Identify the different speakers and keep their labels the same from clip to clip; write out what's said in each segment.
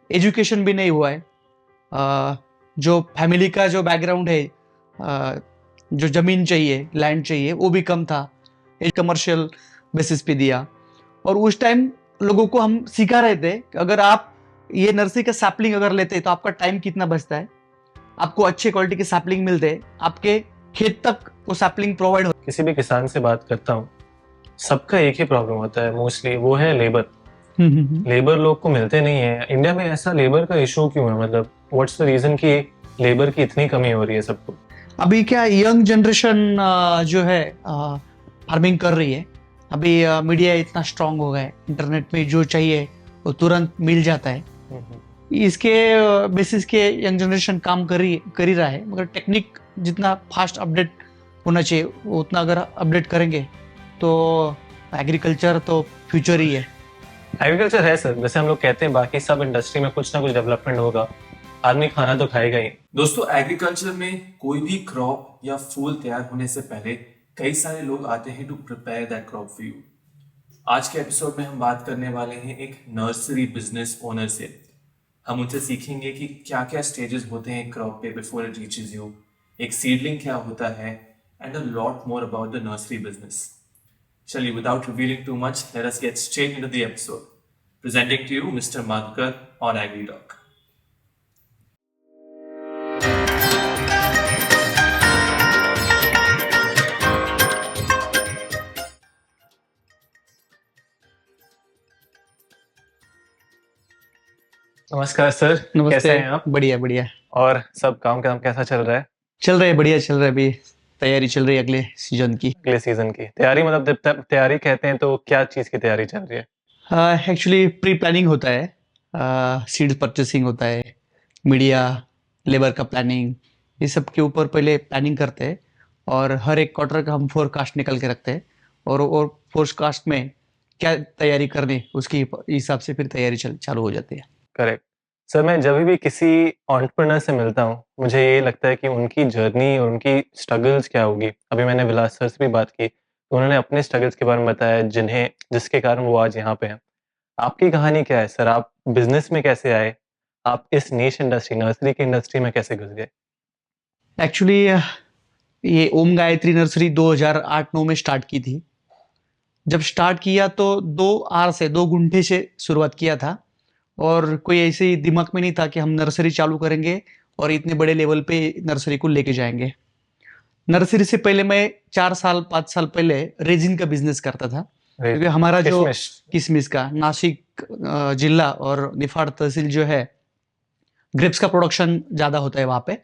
Speaker 1: Education भी नहीं हुआ है। जो फैमिली का जो बैकग्राउंड है, जो ज़मीन चाहिए, लैंड चाहिए, वो भी कम था। एक कमर्शियल बेसिस पे दिया। और उस टाइम लोगों को हम सिखा रहे थे कि अगर आप ये नर्सरी का सैपलिंग अगर लेते तो आपका टाइम कितना बचता है, आपको अच्छे क्वालिटी के सैपलिंग मिलते हैं, आपके खेत तक वो सैपलिंग प्रोवाइड हो।
Speaker 2: किसी भी किसान से बात करता हूँ, सबका एक ही प्रॉब्लम होता है मोस्टली, वो है लेबर। लेबर लोग को मिलते नहीं है। इंडिया में ऐसा लेबर का इशू क्यों है? मतलब व्हाट्स द रीजन कि लेबर की इतनी कमी हो रही है सबको?
Speaker 1: अभी क्या यंग जनरेशन जो है फार्मिंग कर रही है। अभी मीडिया इतना स्ट्रांग हो गया है, इंटरनेट में जो चाहिए वो तुरंत मिल जाता है। इसके बेसिस के यंग जनरेशन काम कर ही रहा है, मगर टेक्निक जितना फास्ट अपडेट होना चाहिए वो उतना अगर अपडेट करेंगे तो एग्रीकल्चर तो फ्यूचर ही है।
Speaker 2: एग्रीकल्चर है सर, जैसे हम लोग कहते हैं बाकी सब इंडस्ट्री में कुछ ना कुछ डेवलपमेंट होगा, आदमी खाना तो खाएगा ही।
Speaker 3: दोस्तों, एग्रीकल्चर में कोई भी क्रॉप या फूल तैयार होने से पहले कई सारे लोग आते हैं to prepare that crop for you. आज के एपिसोड में हम बात करने वाले हैं एक नर्सरी बिजनेस ओनर से। हम उनसे सीखेंगे कि क्या क्या स्टेजेस होते हैं क्रॉप पे बिफोर इट रीचेज यू, एक सीडलिंग क्या होता है, and a lot more about the nursery business. चलिए, without revealing too much, let us get straight into the episode. Presenting to you mister Madhukar on agri talk.
Speaker 2: नमस्कार sir,
Speaker 1: नमस्ते।
Speaker 2: कैसे हैं आप?
Speaker 1: बढ़िया बढ़िया
Speaker 2: और सब काम कैसा चल रहा है?
Speaker 1: चल रहा है, बढ़िया चल रहा है। अभी तैयारी चल रही है अगले सीजन की।
Speaker 2: अगले सीजन की तैयारी? मतलब जब तक तैयारी कहते हैं तो क्या चीज की तैयारी चल रही है?
Speaker 1: एक्चुअली प्री प्लानिंग होता है, सीड परचेसिंग होता है, मीडिया, लेबर का प्लानिंग, ये सब के ऊपर पहले प्लानिंग करते हैं। और हर एक क्वार्टर का हम फोरकास्ट निकल के रखते हैं, और फोरकास्ट में क्या तैयारी करनी उसकी हिसाब से फिर तैयारी चालू हो जाती है।
Speaker 2: Correct sir. मैं जब भी किसी एंटरप्रेन्योर से मिलता हूँ, मुझे ये लगता है कि उनकी जर्नी और उनकी स्ट्रगल्स क्या होगी। अभी मैंने विलास सर से भी बात की तो उन्होंने अपने स्ट्रगल्स के बारे में बताया, जिसके कारण वो आज यहाँ पे हैं। आपकी कहानी क्या है सर? आप बिजनेस में कैसे आए? आप इस नीश इंडस्ट्री, नर्सरी की इंडस्ट्री में कैसे घुस गए?
Speaker 1: एक्चुअली ये ओम गायत्री नर्सरी 2008-9 में स्टार्ट की थी। जब स्टार्ट किया तो 2 गुंठे से शुरुआत किया था, और कोई ऐसे ही दिमाग में नहीं था कि हम नर्सरी चालू करेंगे और इतने बड़े लेवल पे नर्सरी को लेके जाएंगे। नर्सरी से पहले मैं 4 साल 5 साल पहले रेजिन का बिजनेस करता था, क्योंकि हमारा जो किशमिश का नासिक जिला और निफाड़ तहसील जो है, ग्रेप्स का प्रोडक्शन ज़्यादा होता है वहाँ पे।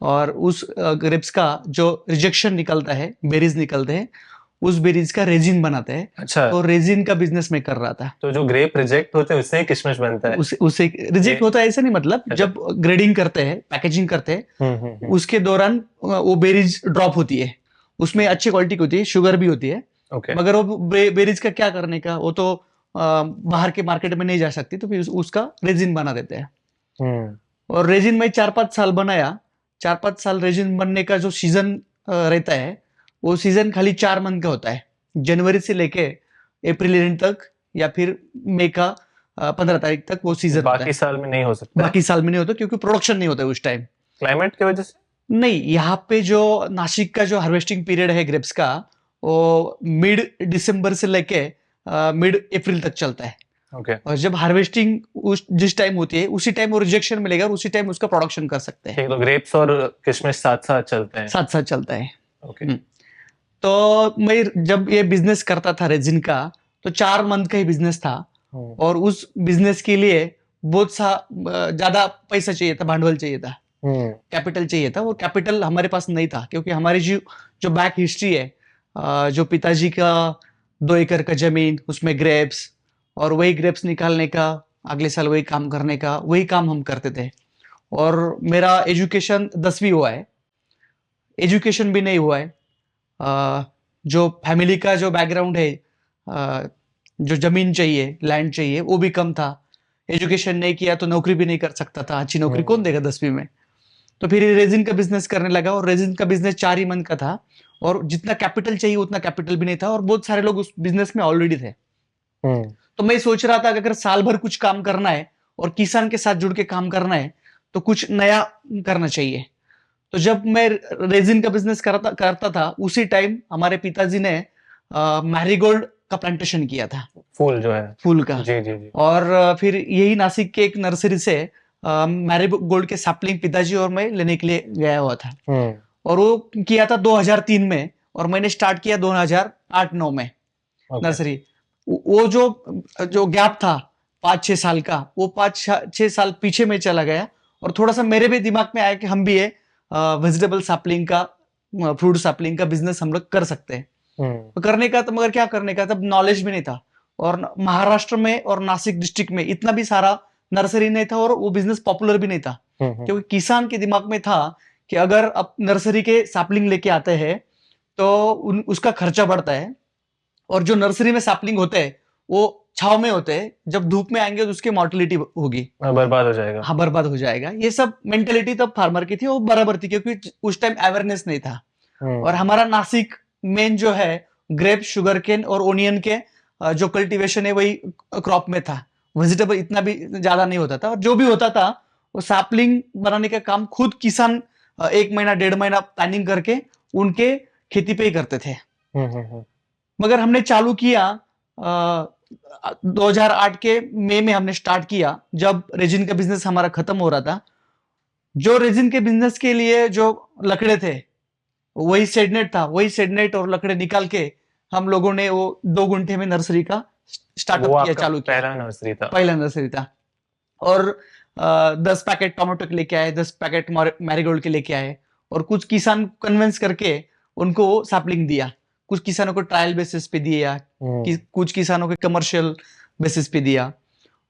Speaker 1: और उस ग्रेप्स का जो रिजेक्शन निकलता है, बेरीज निकलते हैं, उस बेरीज का रेजिन बनाते हैं।
Speaker 2: अच्छा,
Speaker 1: तो रेजिन का बिजनेस मैं कर रहा था।
Speaker 2: तो जो ग्रेप रिजेक्ट होते हैं उससे ही किशमिश बनता है?
Speaker 1: उसे रिजेक्ट होता है ऐसा नहीं, मतलब
Speaker 2: अच्छा।
Speaker 1: जब ग्रेडिंग करते हैं, पैकेजिंग करते हैं,
Speaker 2: हम्म।
Speaker 1: उसके दौरान वो बेरीज ड्रॉप होती है। उसमें अच्छी क्वालिटी की होती है, शुगर भी होती है।
Speaker 2: ओके।
Speaker 1: मगर वो बेरीज का क्या करने का, वो तो बाहर के मार्केट में नहीं जा सकती, तो फिर उसका रेजिन बना देते हैं। और रेजिन में 4-5 साल बनाया। 4-5 साल रेजिन बनने का जो सीजन रहता है, वो सीजन खाली 4 मंथ का होता है। जनवरी से लेके अप्रैल एंड तक, या फिर मई का 15 तारीख तक वो सीजन होता है।
Speaker 2: बाकी साल में नहीं हो सकता?
Speaker 1: बाकी साल में नहीं होता, क्योंकि प्रोडक्शन नहीं होता है उस टाइम।
Speaker 2: क्लाइमेट की वजह से?
Speaker 1: नहीं, यहाँ पे जो नासिक का जो हार्वेस्टिंग पीरियड है ग्रेप्स का, वो मिड दिसंबर से लेके मिड अप्रैल तक चलता है।
Speaker 2: ओके।
Speaker 1: और जब हार्वेस्टिंग जिस टाइम होती है, उसी टाइम वो रिजेक्शन मिलेगा और उसी टाइम उसका प्रोडक्शन कर सकते हैं।
Speaker 2: ठीक, तो ग्रेप्स और किशमिश साथ साथ चलते हैं?
Speaker 1: साथ साथ चलता है।
Speaker 2: ओके।
Speaker 1: तो मैं जब ये बिजनेस करता था रेजिन का, तो 4 मंथ का ही बिजनेस था। और उस बिजनेस के लिए बहुत सा ज्यादा पैसा चाहिए था, भांडवल चाहिए था, कैपिटल चाहिए था। वो कैपिटल हमारे पास नहीं था, क्योंकि हमारी जो बैक हिस्ट्री है, जो पिताजी का 2 एकड़ का जमीन, उसमें ग्रेप्स, और वही ग्रेप्स निकालने का, अगले साल वही काम करने का, वही काम हम करते थे। और मेरा एजुकेशन 10वीं हुआ है, एजुकेशन भी नहीं हुआ है। जो फैमिली का जो बैकग्राउंड है, जो जमीन चाहिए, लैंड चाहिए, वो भी कम था। एजुकेशन नहीं किया तो नौकरी भी नहीं कर सकता था, अच्छी नौकरी कौन देगा 10वीं में। तो फिर रेजिन का बिजनेस करने लगा, और रेजिन का बिजनेस 4 ही मंथ का था, और जितना कैपिटल चाहिए उतना कैपिटल भी नहीं था, और बहुत सारे लोग उस बिजनेस में ऑलरेडी थे। तो मैं सोच रहा था कि अगर साल भर कुछ काम करना है और किसान के साथ जुड़ के काम करना है तो कुछ नया करना चाहिए। तो जब मैं रेजिन का बिजनेस करता था उसी टाइम हमारे पिताजी ने मैरीगोल्ड का प्लांटेशन किया था,
Speaker 2: फूल जो है।
Speaker 1: फूल का।
Speaker 2: जी जी जी।
Speaker 1: और फिर यही नासिक के एक नर्सरी से मैरीगोल्ड के सैपलिंग पिताजी और मैं लेने के लिए गया हुआ था। और वो किया था 2003 में और मैंने स्टार्ट किया 2008-9 में
Speaker 2: ओके।
Speaker 1: नर्सरी। वो जो जो गैप था 5-6 साल का, वो 5-6 साल पीछे में चला गया और थोड़ा सा मेरे भी दिमाग में आया कि हम भी ये वेजिटेबल सैपलिंग का, फ्रूट सैपलिंग का बिजनेस हम लोग कर सकते हैं। तो करने का, तो मगर क्या करने का, तब नॉलेज भी नहीं था। और महाराष्ट्र में और नासिक डिस्ट्रिक्ट में इतना भी सारा नर्सरी नहीं था और वो बिजनेस पॉपुलर भी नहीं था, क्योंकि किसान के दिमाग में था कि अगर अब नर्सरी के सैपलिंग लेके आते हैं तो उसका खर्चा बढ़ता है, और जो नर्सरी में सैपलिंग होते हैं वो छाव में होते हैं, जब धूप में आएंगे तो उसकी मॉर्टिलिटी होगी,
Speaker 2: बर्बाद हो जाएगा।
Speaker 1: हाँ बर्बाद हो जाएगा। ये सब मेंटेलिटी तब फार्मर की थी, वो बराबर थी, क्योंकि उस टाइम अवेयरनेस नहीं था। और हमारा नासिक मेन जो है ग्रेप, शुगर केन और ओनियन के जो कल्टीवेशन है वही क्रॉप में था। वेजिटेबल इतना भी ज्यादा नहीं होता था, और जो भी होता था वो सैपलिंग बनाने का काम खुद किसान 1 महीना 1.5 महीना प्लानिंग करके उनके खेती पे ही करते थे। मगर हमने चालू किया 2008 के मई में हमने स्टार्ट किया, जब रेजिन का बिजनेस हमारा खत्म हो रहा था। जो रेजिन के बिजनेस के लिए जो लकड़े थे वही सेडनेट था, वही सेडनेट और लकड़े निकाल के हम लोगों ने वो 2 गुंठे में नर्सरी का स्टार्टअप किया, चालू किया। पहला नर्सरी था। और 10 पैकेट टोमेटो के लेके आए, 10 पैकेट मैरीगोल्ड के लेके आए, और कुछ किसान कन्विंस करके उनको सैपलिंग दिया। कुछ किसानों को ट्रायल बेसिस पे दिया, कुछ किसानों को कमर्शियल बेसिस पे दिया।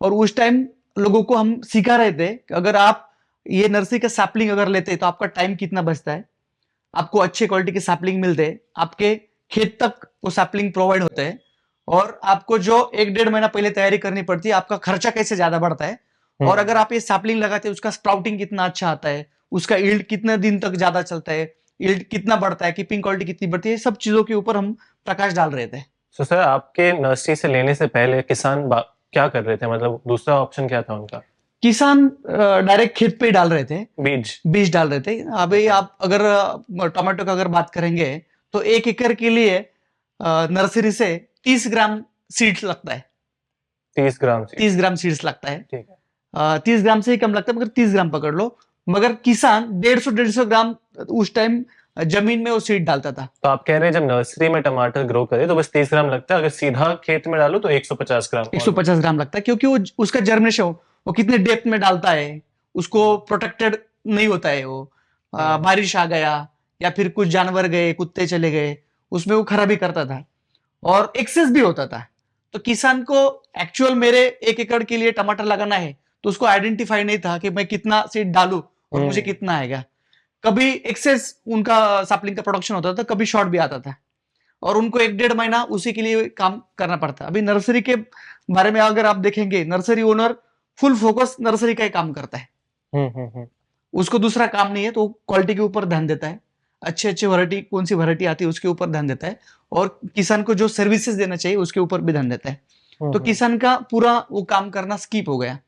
Speaker 1: और उस टाइम लोगों को हम सिखा रहे थे कि अगर आप ये नर्सरी का सैपलिंग अगर लेते तो आपका टाइम कितना बचता है, आपको अच्छे क्वालिटी के सैपलिंग मिलते हैं, आपके खेत तक वो सैपलिंग प्रोवाइड होते हैं, और आपको जो 1-1.5 महीना पहले तैयारी करनी पड़ती है, आपका खर्चा कैसे ज्यादा बढ़ता है, और अगर आप ये सैपलिंग लगाते हैं उसका स्प्राउटिंग कितना अच्छा आता है, उसका यील्ड कितने दिन तक ज्यादा चलता है, यील्ड कितना बढ़ता है, कीपिंग क्वालिटी कितनी बढ़ती है, सब चीजों के ऊपर हम प्रकाश डाल रहे थे।
Speaker 2: सो सर, आपके नर्सरी से लेने से पहले किसान क्या कर रहे थे, मतलब दूसरा ऑप्शन क्या था उनका?
Speaker 1: किसान डायरेक्ट खेत पे ही डाल रहे थे, बीज डाल रहे थे। अभी आप अगर टोमेटो का अगर बात करेंगे तो 1 एकड़ के लिए नर्सरी से 30 ग्राम सीड्स लगता है।
Speaker 2: 30 ग्राम
Speaker 1: सीड्स लगता है।
Speaker 2: ठीक है।
Speaker 1: 30 ग्राम से ही कम लगता है, मगर 30 ग्राम पकड़ लो। मगर किसान 150 ग्राम उस टाइम जमीन में वो सीड डालता था।
Speaker 2: तो आप कह रहे हैं जब नर्सरी में टमाटर ग्रो करे तो बस 30 ग्राम लगता है, अगर सीधा खेत में डालो तो 150 ग्राम
Speaker 1: लगता है, क्योंकि वो उसका जर्मिनेशन वो कितने डेप्थ में डालता है, उसको प्रोटेक्टेड नहीं होता है। वो बारिश आ गया या फिर कुछ जानवर गए, कुत्ते चले गए, उसमें वो खराबी करता था, और एक्सेस भी होता था। तो किसान को एक्चुअल मेरे 1 एकड़ के लिए टमाटर लगाना है तो उसको आइडेंटिफाई नहीं था कि मैं कितना सीड डालूं और मुझे कितना आएगा। कभी एक्सेस उनका सैपलिंग का प्रोडक्शन होता था, कभी शॉर्ट भी आता था, और उनको 1-1.5 महीना उसी के लिए काम करना पड़ता। अभी नर्सरी के बारे में अगर आप देखेंगे, nursery owner full focus nursery का ही काम करता है। उसको दूसरा काम नहीं है, तो क्वालिटी के ऊपर ध्यान देता है, अच्छे वैरायटी कौन सी वैरायटी आती है उसके ऊपर ध्यान देता है, और किसान को जो सर्विसेज देना चाहिए उसके ऊपर भी ध्यान देता है। तो किसान का पूरा वो काम करना स्किप हो गया।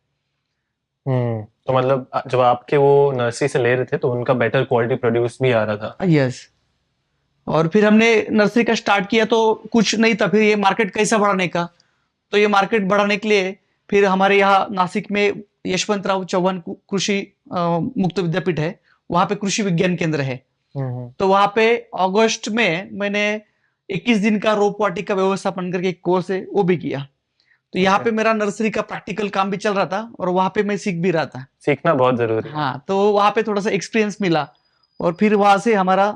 Speaker 2: तो मतलब जब आपके वो नर्सरी से ले रहे थे तो उनका बेटर क्वालिटी प्रोड्यूस भी आ रहा था।
Speaker 1: यस। और फिर हमने नर्सरी का स्टार्ट किया तो कुछ नहीं था, फिर ये मार्केट कैसा बढ़ाने का। तो ये मार्केट बढ़ाने के लिए फिर हमारे यहाँ नासिक में यशवंतराव चौहान कृषि मुक्त विद्यापीठ है, वहां पे कृषि विज्ञान केंद्र है। तो वहां पे अगस्त में मैंने 21 दिन का रोप वाटिका व्यवस्थापन करके एक कोर्स है वो भी किया। तो यहाँ पे मेरा नर्सरी का प्रैक्टिकल काम भी चल रहा था और वहां पे मैं सीख भी रहा था।
Speaker 2: सीखना बहुत जरूरी है।
Speaker 1: हाँ, तो वहां पे थोड़ा सा एक्सपीरियंस मिला और फिर वहां से हमारा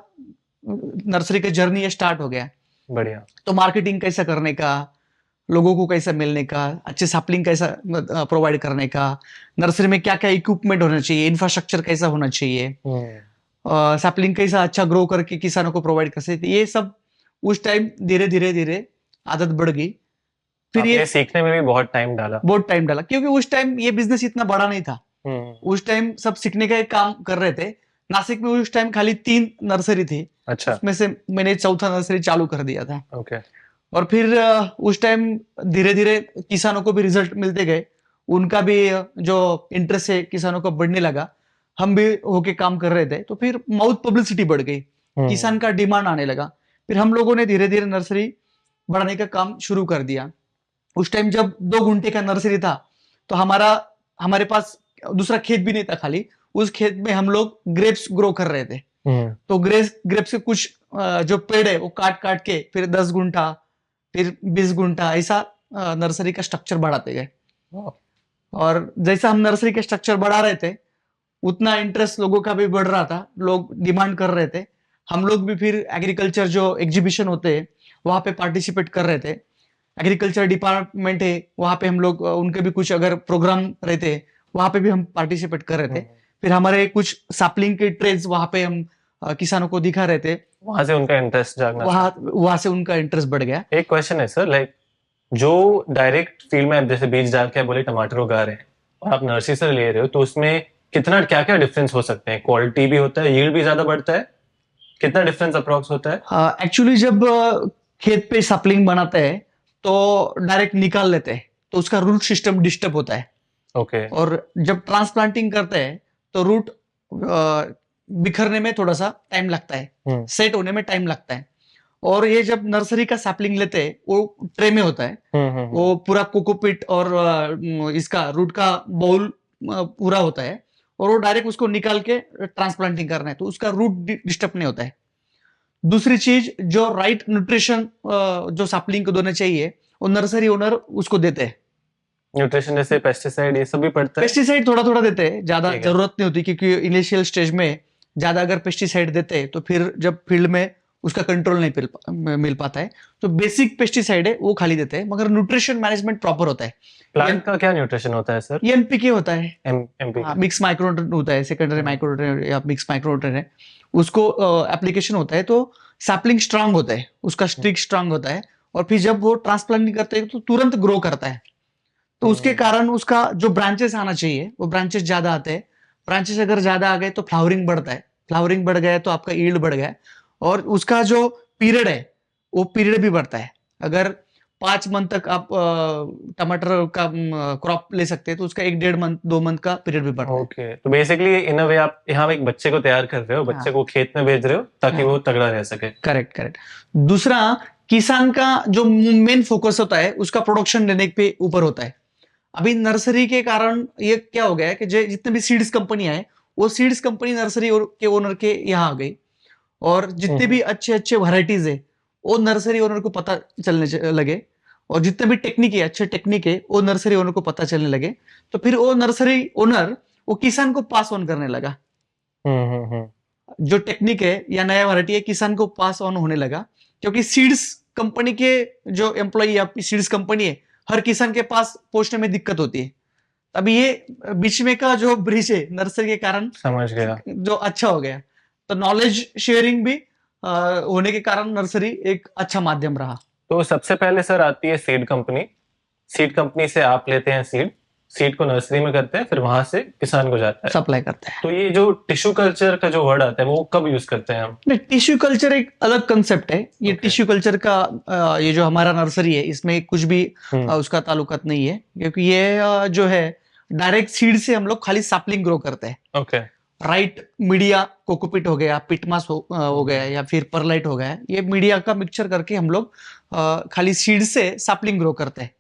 Speaker 1: नर्सरी का जर्नी स्टार्ट हो गया।
Speaker 2: बढ़िया।
Speaker 1: तो मार्केटिंग कैसा करने का, लोगों को कैसा मिलने का, अच्छे सैपलिंग कैसा प्रोवाइड करने का, नर्सरी में क्या क्या इक्विपमेंट होना चाहिए, इंफ्रास्ट्रक्चर कैसा होना चाहिए, सैपलिंग कैसा अच्छा ग्रो करके किसानों को प्रोवाइड कर सकते, ये सब उस टाइम धीरे धीरे आदत बढ़ गई। फिर ये
Speaker 2: सीखने में भी बहुत टाइम डाला,
Speaker 1: क्योंकि उस टाइम ये बिजनेस इतना बड़ा नहीं था। उस टाइम सब सीखने का एक काम कर रहे थे। नासिक में उस टाइम खाली 3 नर्सरी थी।
Speaker 2: अच्छा।
Speaker 1: उसमें से मैंने चौथा नर्सरी चालू कर दिया था।
Speaker 2: ओके।
Speaker 1: और फिर उस टाइम धीरे धीरे किसानों को भी रिजल्ट मिलते गए। उनका भी जो इंटरेस्ट है किसानों का बढ़ने लगा, हम भी होके काम कर रहे थे, तो फिर माउथ पब्लिसिटी बढ़ गई, किसान का डिमांड आने लगा। फिर हम लोगों ने धीरे धीरे नर्सरी बढ़ाने का काम शुरू कर दिया। उस टाइम जब 2 गुंठे का नर्सरी था, तो हमारे पास दूसरा खेत भी नहीं था, खाली उस खेत में हम लोग ग्रेप्स ग्रो कर रहे थे। तो ग्रेप्स के कुछ जो पेड़ है वो काट काट के फिर 10 गुंठा, फिर 20 गुंठा, ऐसा नर्सरी का स्ट्रक्चर बढ़ाते गए। और जैसा हम नर्सरी के स्ट्रक्चर बढ़ा रहे थे, उतना इंटरेस्ट लोगों का भी बढ़ रहा था, लोग डिमांड कर रहे थे। हम लोग भी फिर एग्रीकल्चर जो एग्जीबिशन होते हैं वहां पे पार्टिसिपेट कर रहे थे। एग्रीकल्चर डिपार्टमेंट है, वहां पे हम लोग उनके भी कुछ अगर प्रोग्राम रहते वहां पे भी हम पार्टिसिपेट कर रहे थे। फिर हमारे कुछ सैपलिंग के ट्रेड्स वहां पे हम किसानों को दिखा रहे थे,
Speaker 2: वहां से उनका इंटरेस्ट जागना
Speaker 1: वहां से उनका इंटरेस्ट बढ़ गया।
Speaker 2: एक क्वेश्चन है सर, लाइक जो डायरेक्ट फील्ड में आप जैसे बीज डाल के बोले टमाटर उगा रहे हैं और आप नर्सरी से ले रहे हो, तो उसमें कितना क्या क्या डिफरेंस हो सकते हैं? क्वालिटी भी होता है, यील्ड भी ज्यादा बढ़ता है, कितना डिफरेंस अप्रोक्स होता है?
Speaker 1: एक्चुअली जब खेत पे सैपलिंग बनाते हैं तो डायरेक्ट निकाल लेते हैं, तो उसका रूट सिस्टम डिस्टर्ब होता है।
Speaker 2: ओके।
Speaker 1: और जब ट्रांसप्लांटिंग करते हैं तो रूट बिखरने में थोड़ा सा टाइम लगता है, सेट होने में टाइम लगता है। और ये जब नर्सरी का सैपलिंग लेते हैं वो ट्रे में होता है, वो पूरा कोकोपीट और इसका रूट का बाउल पूरा होता है, और वो डायरेक्ट उसको निकाल के ट्रांसप्लांटिंग करना है, तो उसका रूट डिस्टर्ब नहीं होता है। दूसरी चीज, जो राइट न्यूट्रिशन जो सैपलिंग को देना चाहिए वो नर्सरी ओनर उसको देते हैं।
Speaker 2: न्यूट्रिशन जैसे पेस्टिसाइड ये सब भी पड़ता है?
Speaker 1: पेस्टिसाइड थोड़ा थोड़ा देते हैं, ज्यादा
Speaker 2: ठीक है।
Speaker 1: जरूरत नहीं होती, क्योंकि इनिशियल स्टेज में ज्यादा अगर पेस्टिसाइड देते हैं तो फिर जब फील्ड में उसका कंट्रोल नहीं मिल पाता है, तो बेसिक पेस्टिसाइड है वो खाली देते हैं, मगर न्यूट्रिशन मैनेजमेंट प्रॉपर होता है।
Speaker 2: प्लांट का क्या न्यूट्रिशन होता है सर?
Speaker 1: एनपीके होता है,
Speaker 2: एमपी?
Speaker 1: मिक्स माइक्रोन्यूट्रिएंट होता है, सेकेंडरी माइक्रोन्यूट्रिएंट या मिक्स माइक्रोन्यूट्रिएंट है, उसको एप्लीकेशन होता है, तो सैपलिंग स्ट्रांग होता है, उसका स्ट्रिक स्ट्रांग होता है, और फिर जब वो ट्रांसप्लांटिंग करते हैं तो तुरंत ग्रो करता है। तो उसके कारण उसका जो ब्रांचेस आना चाहिए वो ब्रांचेस ज्यादा आते हैं। ब्रांचेस अगर ज्यादा आ गए तो फ्लावरिंग बढ़ता है, फ्लावरिंग बढ़ गया तो आपका यील्ड बढ़ गया, और उसका जो पीरियड है वो पीरियड भी बढ़ता है। अगर 5 मंथ तक आप टमाटर का क्रॉप ले सकते हैं, तो उसका 1-1.5 मंथ 2 मंथ का पीरियड भी बढ़ता है।
Speaker 2: ओके, तो बेसिकली इन अ वे आप यहाँ एक बच्चे को तैयार कर रहे हो, बच्चे को खेत में भेज रहे हो ताकि वो तगड़ा रह सके।
Speaker 1: Correct correct. दूसरा, किसान का जो मेन फोकस होता है उसका प्रोडक्शन लेने पे ऊपर होता है। अभी नर्सरी के कारण ये क्या हो गया है कि जितने भी सीड्स कंपनियां हैं वो सीड्स कंपनी नर्सरी के ओनर के यहाँ आ गई, और जितने भी अच्छे अच्छे वैरायटीज है वो नर्सरी ओनर को पता चलने लगे, और जितने भी टेक्निक है अच्छे टेक्निक है वो नर्सरी ओनर को पता चलने लगे, तो फिर वो नर्सरी ओनर वो किसान को पास ऑन करने लगा। जो टेक्निक है या नया वैरायटी है किसान को पास ऑन होने लगा, क्योंकि सीड्स कंपनी के जो एम्प्लॉय या सीड्स कंपनी है हर किसान के पास पहुंचने में दिक्कत होती है। अभी ये बीच में का जो ब्रिज है नर्सरी के कारण
Speaker 2: समझ गया।
Speaker 1: जो अच्छा हो गया, तो नॉलेज शेयरिंग भी होने के कारण नर्सरी एक अच्छा माध्यम रहा।
Speaker 2: तो सबसे पहले सर आती है सीड कंपनी, सीड कंपनी से आप लेते हैं सीड को नर्सरी में करते हैं, फिर वहां से किसान को जाता है,
Speaker 1: सप्लाई करते हैं।
Speaker 2: तो ये जो टिश्यू कल्चर का जो वर्ड आता है वो कब यूज करते हैं हम?
Speaker 1: नहीं, टिश्यू कल्चर एक अलग कंसेप्ट है। ये
Speaker 2: Okay.
Speaker 1: टिश्यू कल्चर का ये जो हमारा नर्सरी है इसमें कुछ भी उसका ताल्लुकात नहीं है, क्योंकि ये जो है डायरेक्ट सीड से हम लोग खाली सैपलिंग ग्रो करते हैं।
Speaker 2: ओके।
Speaker 1: राइट मीडिया, कोकोपीट हो गया, पिटमास हो गया, या फिर परलाइट हो गया, ये मीडिया का मिक्सचर करके हम लोग खाली सीड से सैपलिंग ग्रो करते हैं।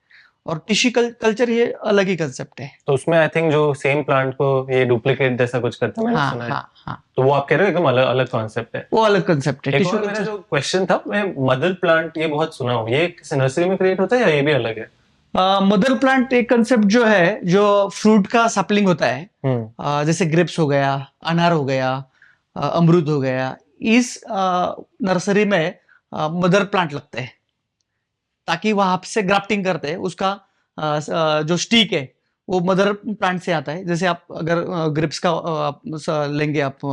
Speaker 1: और टिश्यू कल्चर ये अलग ही कंसेप्ट है।
Speaker 2: तो उसमें आई थिंक जो सेम प्लांट को ये डुप्लीकेट जैसा कुछ करता है, मैंने सुना है।
Speaker 1: हाँ,
Speaker 2: तो वो आप कह रहे हो एकदम अलग अलग कॉन्सेप्ट है।
Speaker 1: वो अलग कंसेप्ट है।
Speaker 2: एक
Speaker 1: टिश्यू
Speaker 2: और मेरा
Speaker 1: कल्चर,
Speaker 2: जो क्वेश्चन था, मैं मदर प्लांट ये बहुत सुना हूँ, ये किसी नर्सरी में क्रिएट होता है या ये भी अलग है?
Speaker 1: मदर प्लांट एक कंसेप्ट जो है जो फ्रूट का सैपलिंग होता है, जैसे ग्रेप्स हो गया, अनार हो गया, अमरूद हो गया, इस नर्सरी में मदर प्लांट लगते हैं, ताकि वहां से ग्राफ्टिंग करते हैं। उसका जो स्टिक है वो मदर प्लांट से आता है। जैसे आप अगर ग्रेप्स का लेंगे आप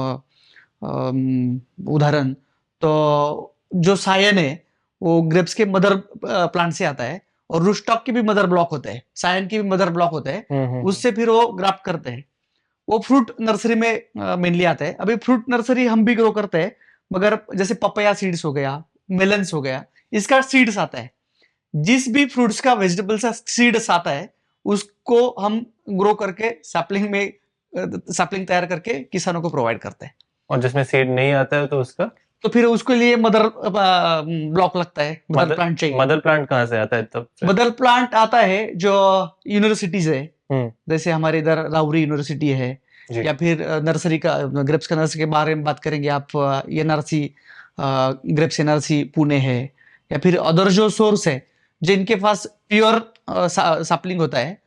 Speaker 1: उदाहरण, तो जो सायन है वो ग्रेप्स के मदर प्लांट से आता है, और रूटस्टॉक के भी मदर ब्लॉक होते हैं, सायन के भी मदर ब्लॉक होते हैं, उससे फिर वो ग्राफ्ट करते हैं। वो फ्रूट नर्सरी में मेनली आता है। अभी फ्रूट नर्सरी हम भी ग्रो करते हैं, मगर जैसे पपाया सीड्स हो गया, मेलन्स हो गया, इसका सीड्स आता है। जिस भी फ्रूट्स का वेजिटेबल्स का सीड्स आता है उसको हम ग्रो करके सैपलिंग तैयार करके किसानों को प्रोवाइड करते हैं।
Speaker 2: और जिसमें सीड नहीं आता है तो उसका
Speaker 1: तो फिर उसके लिए मदर ब्लॉक लगता है, मदर प्लांट चाहिए।
Speaker 2: मदर प्लांट कहाँ से आता है तब फिर?
Speaker 1: मदर प्लांट आता है जो यूनिवर्सिटीज है,
Speaker 2: हम्म,
Speaker 1: जैसे हमारे इधर राउरी यूनिवर्सिटी है,
Speaker 2: जी।
Speaker 1: या फिर नर्सरी का ग्रेप्स का नर्सरी के बारे में बात करेंगे आप, एनआरसी ग्रेप्स एनआरसी पुणे है, या फिर अदर जो सोर्स है जिनके पास प्योर सैपलिंग होता है,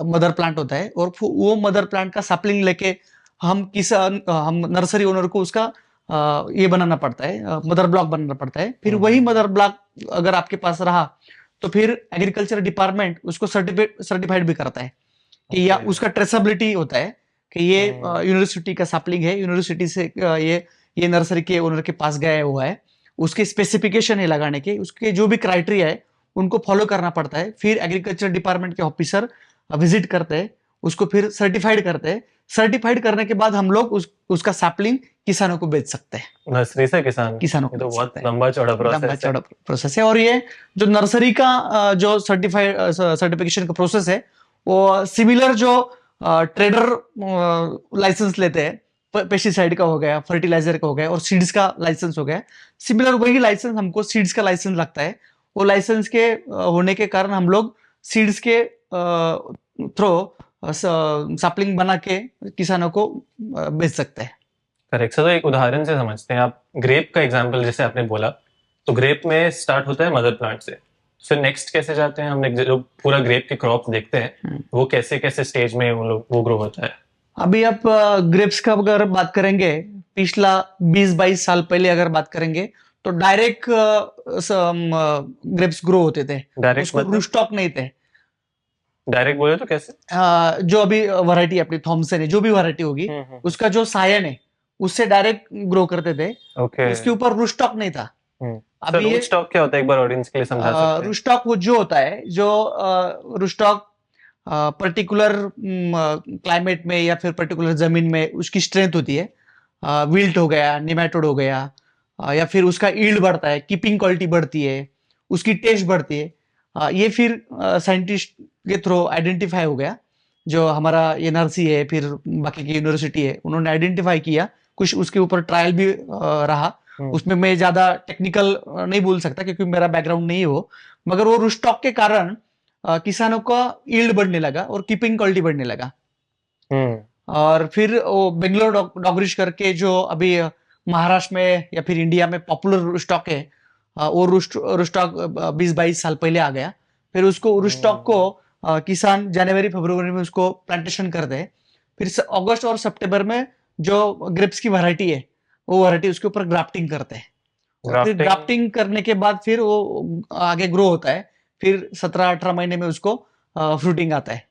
Speaker 1: मदर प्लांट होता है, और वो मदर प्लांट का सैपलिंग लेके हम नर्सरी ओनर को उसका ये बनाना पड़ता है, मदर ब्लॉक बनाना पड़ता है। फिर वही मदर ब्लॉक अगर आपके पास रहा तो फिर एग्रीकल्चर डिपार्टमेंट उसको सर्टिफाइड भी करता है कि या
Speaker 2: Okay.
Speaker 1: उसका ट्रेसेबिलिटी होता है कि ये
Speaker 2: हम्म।
Speaker 1: यूनिवर्सिटी का सैपलिंग है, यूनिवर्सिटी से ये नर्सरी के ओनर के पास गया हुआ है, उसके स्पेसिफिकेशन है लगाने के, उसके जो भी क्राइटेरिया है उनको फॉलो करना पड़ता है। फिर एग्रीकल्चर डिपार्टमेंट के ऑफिसर विजिट करते हैं, उसको फिर सर्टिफाइड करते हैं। सर्टिफाइड करने के बाद हम लोग उसका सैपलिंग किसानों को बेच सकते हैं।
Speaker 2: नर्सरी से किसानों
Speaker 1: किसानों को
Speaker 2: ये तो
Speaker 1: बेच
Speaker 2: बहुत
Speaker 1: सकते हैं।
Speaker 2: लंबा चौड़ा
Speaker 1: लंबा
Speaker 2: प्रोसेस है।
Speaker 1: चौड़ा प्रोसेस है। और ये जो नर्सरी का जो सर्टिफिकेशन का प्रोसेस है वो सिमिलर जो ट्रेडर लाइसेंस लेते हैं, पेस्टिसाइड का हो गया, फर्टिलाइजर का हो गया और सीड्स का लाइसेंस हो गया, सिमिलर वही लाइसेंस हमको सीड्स का लाइसेंस लगता है। वो लाइसेंस के होने के कारण हम लोग सीड्स के थ्रू सैपलिंग बना के किसानों को बेच सकते हैं।
Speaker 2: करेक्ट। तो एक उदाहरण से समझते हैं। आप ग्रेप का एग्जांपल जैसे आपने बोला, तो ग्रेप में स्टार्ट होता है मदर प्लांट से, फिर नेक्स्ट कैसे जाते हैं? हमने जो पूरा ग्रेप के क्रॉप देखते हैं वो कैसे कैसे स्टेज में वो ग्रो होता है?
Speaker 1: अभी आप ग्रेप्स का अगर बात करेंगे, पिछला 20-22 साल पहले अगर बात करेंगे तो डायरेक्ट ग्रेप्स ग्रो होते थे,
Speaker 2: डायरेक्ट
Speaker 1: उसको
Speaker 2: मतलब?
Speaker 1: रूस्टॉक नहीं थे।
Speaker 2: डायरेक्ट बोले तो कैसे?
Speaker 1: जो अभी वैरायटी अपनी थॉमसन है, जो भी वैरायटी होगी उसका जो सायन है उससे डायरेक्ट ग्रो करते थे,
Speaker 2: ओके।
Speaker 1: उसके ऊपर रूस्टॉक नहीं था।
Speaker 2: सर
Speaker 1: अभी ये
Speaker 2: रूट स्टॉक क्या होता है, एक बार ऑडियंस के लिए समझा सकते हैं?
Speaker 1: रूस्टॉक वो जो होता है, जो रूस्टॉक पर्टिकुलर क्लाइमेट में या फिर पर्टिकुलर जमीन में उसकी स्ट्रेंथ होती है, विल्ट हो गया, निमेटोड हो गया, या फिर उसका ईल्ड बढ़ता है, कीपिंग क्वालिटी बढ़ती है, उसकी टेस्ट बढ़ती है। ये फिर साइंटिस्ट के थ्रू आइडेंटिफाई हो गया, जो हमारा एनआरसी है फिर बाकी की यूनिवर्सिटी है, उन्होंने आइडेंटिफाई किया, कुछ उसके ऊपर ट्रायल भी रहा। उसमें मैं ज्यादा टेक्निकल नहीं बोल सकता क्योंकि मेरा बैकग्राउंड नहीं है वो, मगर वो रूस्टॉक के कारण किसानों का ईल्ड बढ़ने लगा और कीपिंग क्वालिटी बढ़ने लगा। और फिर वो बेंगलोर डॉगरिश करके जो अभी महाराष्ट्र में या फिर इंडिया में पॉपुलर रूस्टॉक है, वो रूस्टॉक 20-22 साल पहले आ गया। फिर उसको रूस्टॉक को किसान जनवरी फरवरी में उसको प्लांटेशन करते हैं, फिर अगस्त और सितंबर में जो ग्रेप्स की वैरायटी है वो वैरायटी उसके ऊपर ग्राफ्टिंग करते हैं, और फिर ग्राफ्टिंग करने के बाद फिर वो आगे ग्रो होता है, फिर 17-18 महीने में उसको फ्रूटिंग आता है।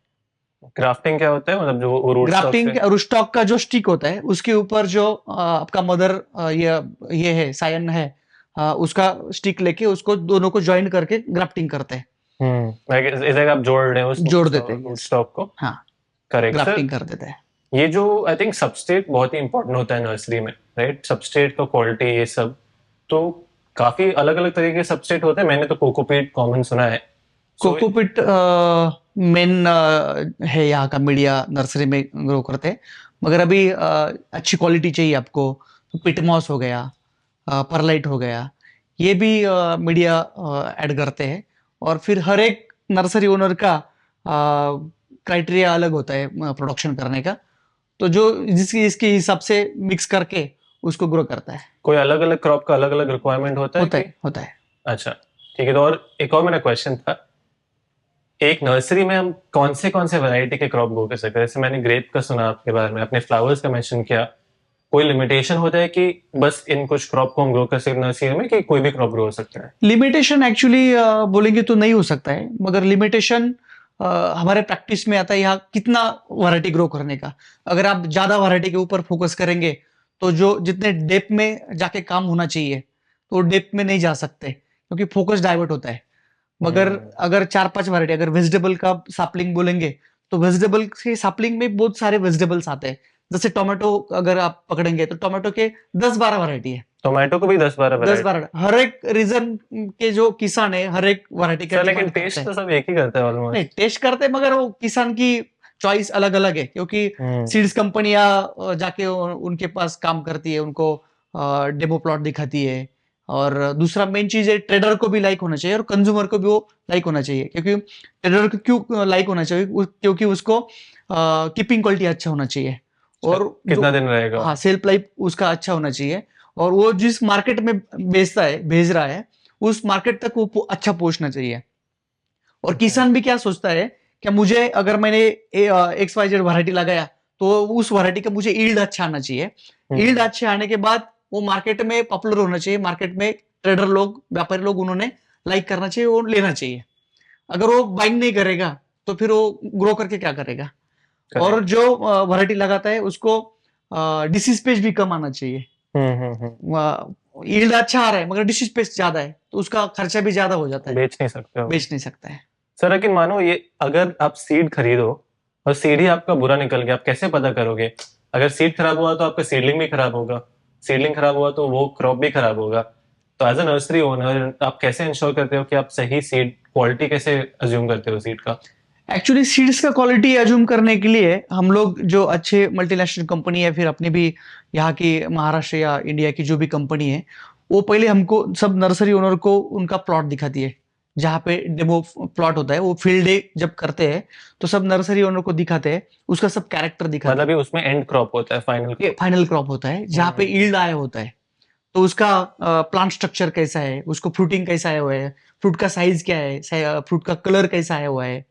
Speaker 2: ग्राफ्टिंग क्या होता है? मतलब जो रूट
Speaker 1: ग्राफ्टिंग रूटस्टॉक का जो स्टिक होता है उसके ऊपर जो आपका मदर ये है सायन है, उसका स्टिक लेके उसको दोनों को ज्वाइन करके ग्राफ्टिंग करते हैं।
Speaker 2: इसे आप जोड़ रहे हो
Speaker 1: जोड़ देते हैं
Speaker 2: रूट स्टॉक को?
Speaker 1: हाँ,
Speaker 2: करेक्ट सर।
Speaker 1: ग्राफ्टिंग कर देते हैं।
Speaker 2: ये जो आई थिंक सबस्ट्रेट बहुत ही इंपॉर्टेंट होता है नर्सरी में, राइट? सबस्ट्रेट का क्वालिटी ये सब, तो काफी अलग अलग तरीके के सबस्ट्रेट होते हैं। मैंने तो कोकोपीट कॉमन सुना है।
Speaker 1: कोकोपीट मेन है यहाँ का, मीडिया नर्सरी में ग्रो करते हैं, मगर अभी अच्छी क्वालिटी चाहिए आपको तो पिटमॉस हो गया, परलाइट हो गया, ये भी मीडिया ऐड करते हैं। और फिर हर एक नर्सरी ओनर का क्राइटेरिया अलग होता है प्रोडक्शन करने का, तो जो इसके हिसाब से मिक्स करके उसको ग्रो करता है।
Speaker 2: कोई अलग अलग क्रॉप का अलग अलग रिक्वायरमेंट होता है?
Speaker 1: होता है।
Speaker 2: अच्छा, ठीक है। तो और एक और मेरा क्वेश्चन था, एक नर्सरी में हम कौन से वैरायटी के क्रॉप ग्रो कर सकते हैं? जैसे मैंने ग्रेप का सुना आपके बारे में, अपने फ्लावर्स का मेंशन किया, कोई लिमिटेशन होता है कि बस इन कुछ क्रॉप को हम ग्रो कर सकते हैं नर्सरी में, कि कोई भी क्रॉप ग्रो हो सकता है?
Speaker 1: लिमिटेशन एक्चुअली बोलेंगे तो नहीं हो सकता है, मगर लिमिटेशन हमारे प्रैक्टिस में आता है यहाँ कितना वैरायटी ग्रो करने का। अगर आप ज्यादा वैरायटी के ऊपर फोकस करेंगे तो जो जितने डेप्थ में जाके काम होना चाहिए तो डेप्थ में नहीं जा सकते क्योंकि फोकस डाइवर्ट होता है। मगर अगर 4-5 वैरायटी, अगर वेजिटेबल का सैपलिंग बोलेंगे तो वेजिटेबल के सैपलिंग में बहुत सारे वेजिटेबल्स आते हैं। जैसे टोमेटो अगर आप पकड़ेंगे तो टोमेटो के 10-12 वैरायटी है,
Speaker 2: टोमेटो को भी 10-12
Speaker 1: 10
Speaker 2: वैरायटी।
Speaker 1: 12 हर एक रीजन के जो किसान है हर एक वैरायटी का
Speaker 2: सर लेकिन
Speaker 1: demand करते
Speaker 2: टेस्ट
Speaker 1: हैं।
Speaker 2: तो सब एक ही करता है
Speaker 1: नहीं
Speaker 2: ऑलमोस्ट।
Speaker 1: टेस्ट करते हैं मगर वो किसान की चॉइस अलग अलग है क्योंकि सीड्स कंपनियां जाके उनके पास काम करती है, उनको डेमो प्लॉट दिखाती है। और दूसरा मेन चीज है ट्रेडर को भी लाइक होना चाहिए और कंज्यूमर को भी वो लाइक होना चाहिए। क्योंकि ट्रेडर को क्यों लाइक होना चाहिए क्योंकि उसको कीपिंग क्वालिटी अच्छा होना चाहिए और
Speaker 2: कितना दिन रहेगा।
Speaker 1: हाँ सेल्फ लाइफ उसका अच्छा होना चाहिए और वो जिस मार्केट में बेचता है भेज रहा है उस मार्केट तक वो अच्छा पहुंचना चाहिए। और किसान भी क्या सोचता है कि मुझे अगर मैंने एक्स वाई जेड वैरायटी लगाया तो उस वैरायटी का मुझे ईल्ड अच्छा आना चाहिए। ईल्ड अच्छे आने के बाद वो मार्केट में पॉपुलर होना चाहिए, मार्केट में ट्रेडर लोग व्यापारी लोग उन्होंने लाइक करना चाहिए, वो लेना चाहिए। अगर वो बाइंग नहीं करेगा तो फिर वो ग्रो करके क्या करेगा। और जो वैरायटी लगाता है उसको डिसीज पेज भी कम आना चाहिए। ईल्ड अच्छा आ रहा है मगर डिसीज पेज ज्यादा है तो उसका खर्चा भी ज्यादा हो जाता है,
Speaker 2: बेच नहीं सकते हो।
Speaker 1: बेच नहीं सकता है।
Speaker 2: सर लेकिन मानो ये अगर आप सीड खरीदो और सीड ही आपका बुरा निकल गया, आप कैसे पता करोगे? अगर सीड खराब हुआ तो आपका सीडलिंग भी खराब होगा, सीडलिंग खराब हुआ तो वो क्रॉप भी खराब होगा। तो एज अ नर्सरी ओनर आप कैसे इंश्योर करते हो कि आप सही सीड क्वालिटी कैसे अज्यूम करते हो सीड का?
Speaker 1: एक्चुअली सीड्स का क्वालिटी अज्यूम करने के लिए हम लोग जो अच्छे मल्टीनेशनल कंपनी है फिर अपनी भी यहाँ की महाराष्ट्र या इंडिया की जो भी कंपनी है वो पहले हमको सब नर्सरी ओनर को उनका प्लॉट दिखाती है। जहाँ पे डेमो प्लॉट होता है वो फील्ड डे जब करते हैं तो सब नर्सरी ओनर को दिखाते हैं, उसका सब कैरेक्टर दिखाते
Speaker 2: मतलब ये उसमें एंड क्रॉप होता है,
Speaker 1: हैं। फाइनल क्रॉप होता है जहाँ पे ईल्ड आया होता है तो उसका प्लांट स्ट्रक्चर कैसा है, उसको फ्रूटिंग कैसा आया हुआ है, फ्रूट का साइज क्या है, फ्रूट का कलर कैसा आया हुआ है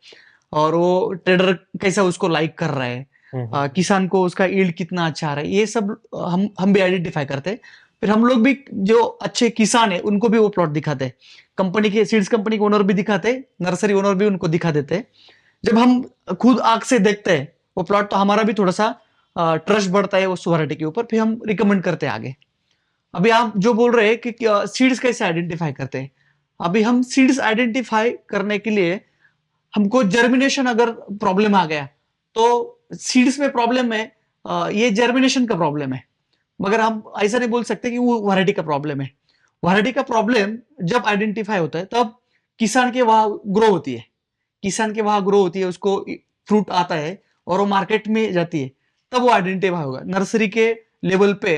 Speaker 1: और वो ट्रेडर कैसा उसको लाइक कर रहा है, किसान को उसका ईल्ड कितना अच्छा आ रहा है, ये सब हम भी आइडेंटिफाई करते हैं। फिर हम लोग भी जो अच्छे किसान है उनको भी वो प्लॉट दिखाते हैं, कंपनी के सीड्स कंपनी के ओनर भी दिखाते हैं, नर्सरी ओनर भी उनको दिखा देते हैं। जब हम खुद आंख से देखते हैं वो प्लॉट तो हमारा भी थोड़ा सा ट्रस्ट बढ़ता है उस वैरायटी के ऊपर, फिर हम रिकमेंड करते हैं आगे। अभी आप जो बोल रहे हैं कि सीड्स कैसे आइडेंटिफाई करते हैं, अभी हम सीड्स आइडेंटिफाई करने के लिए हमको जर्मिनेशन अगर प्रॉब्लम आ गया तो सीड्स में प्रॉब्लम है, ये जर्मिनेशन का प्रॉब्लम है मगर हम ऐसा नहीं बोल सकते कि वो वैरायटी का प्रॉब्लम है। वैरायटी का प्रॉब्लम जब आइडेंटिफाई होता है तब किसान के वहां ग्रो होती है, किसान के वहां ग्रो होती है, उसको फ्रूट आता है और वो मार्केट में जाती है तब वो आइडेंटिफाई होगा। नर्सरी के लेवल पे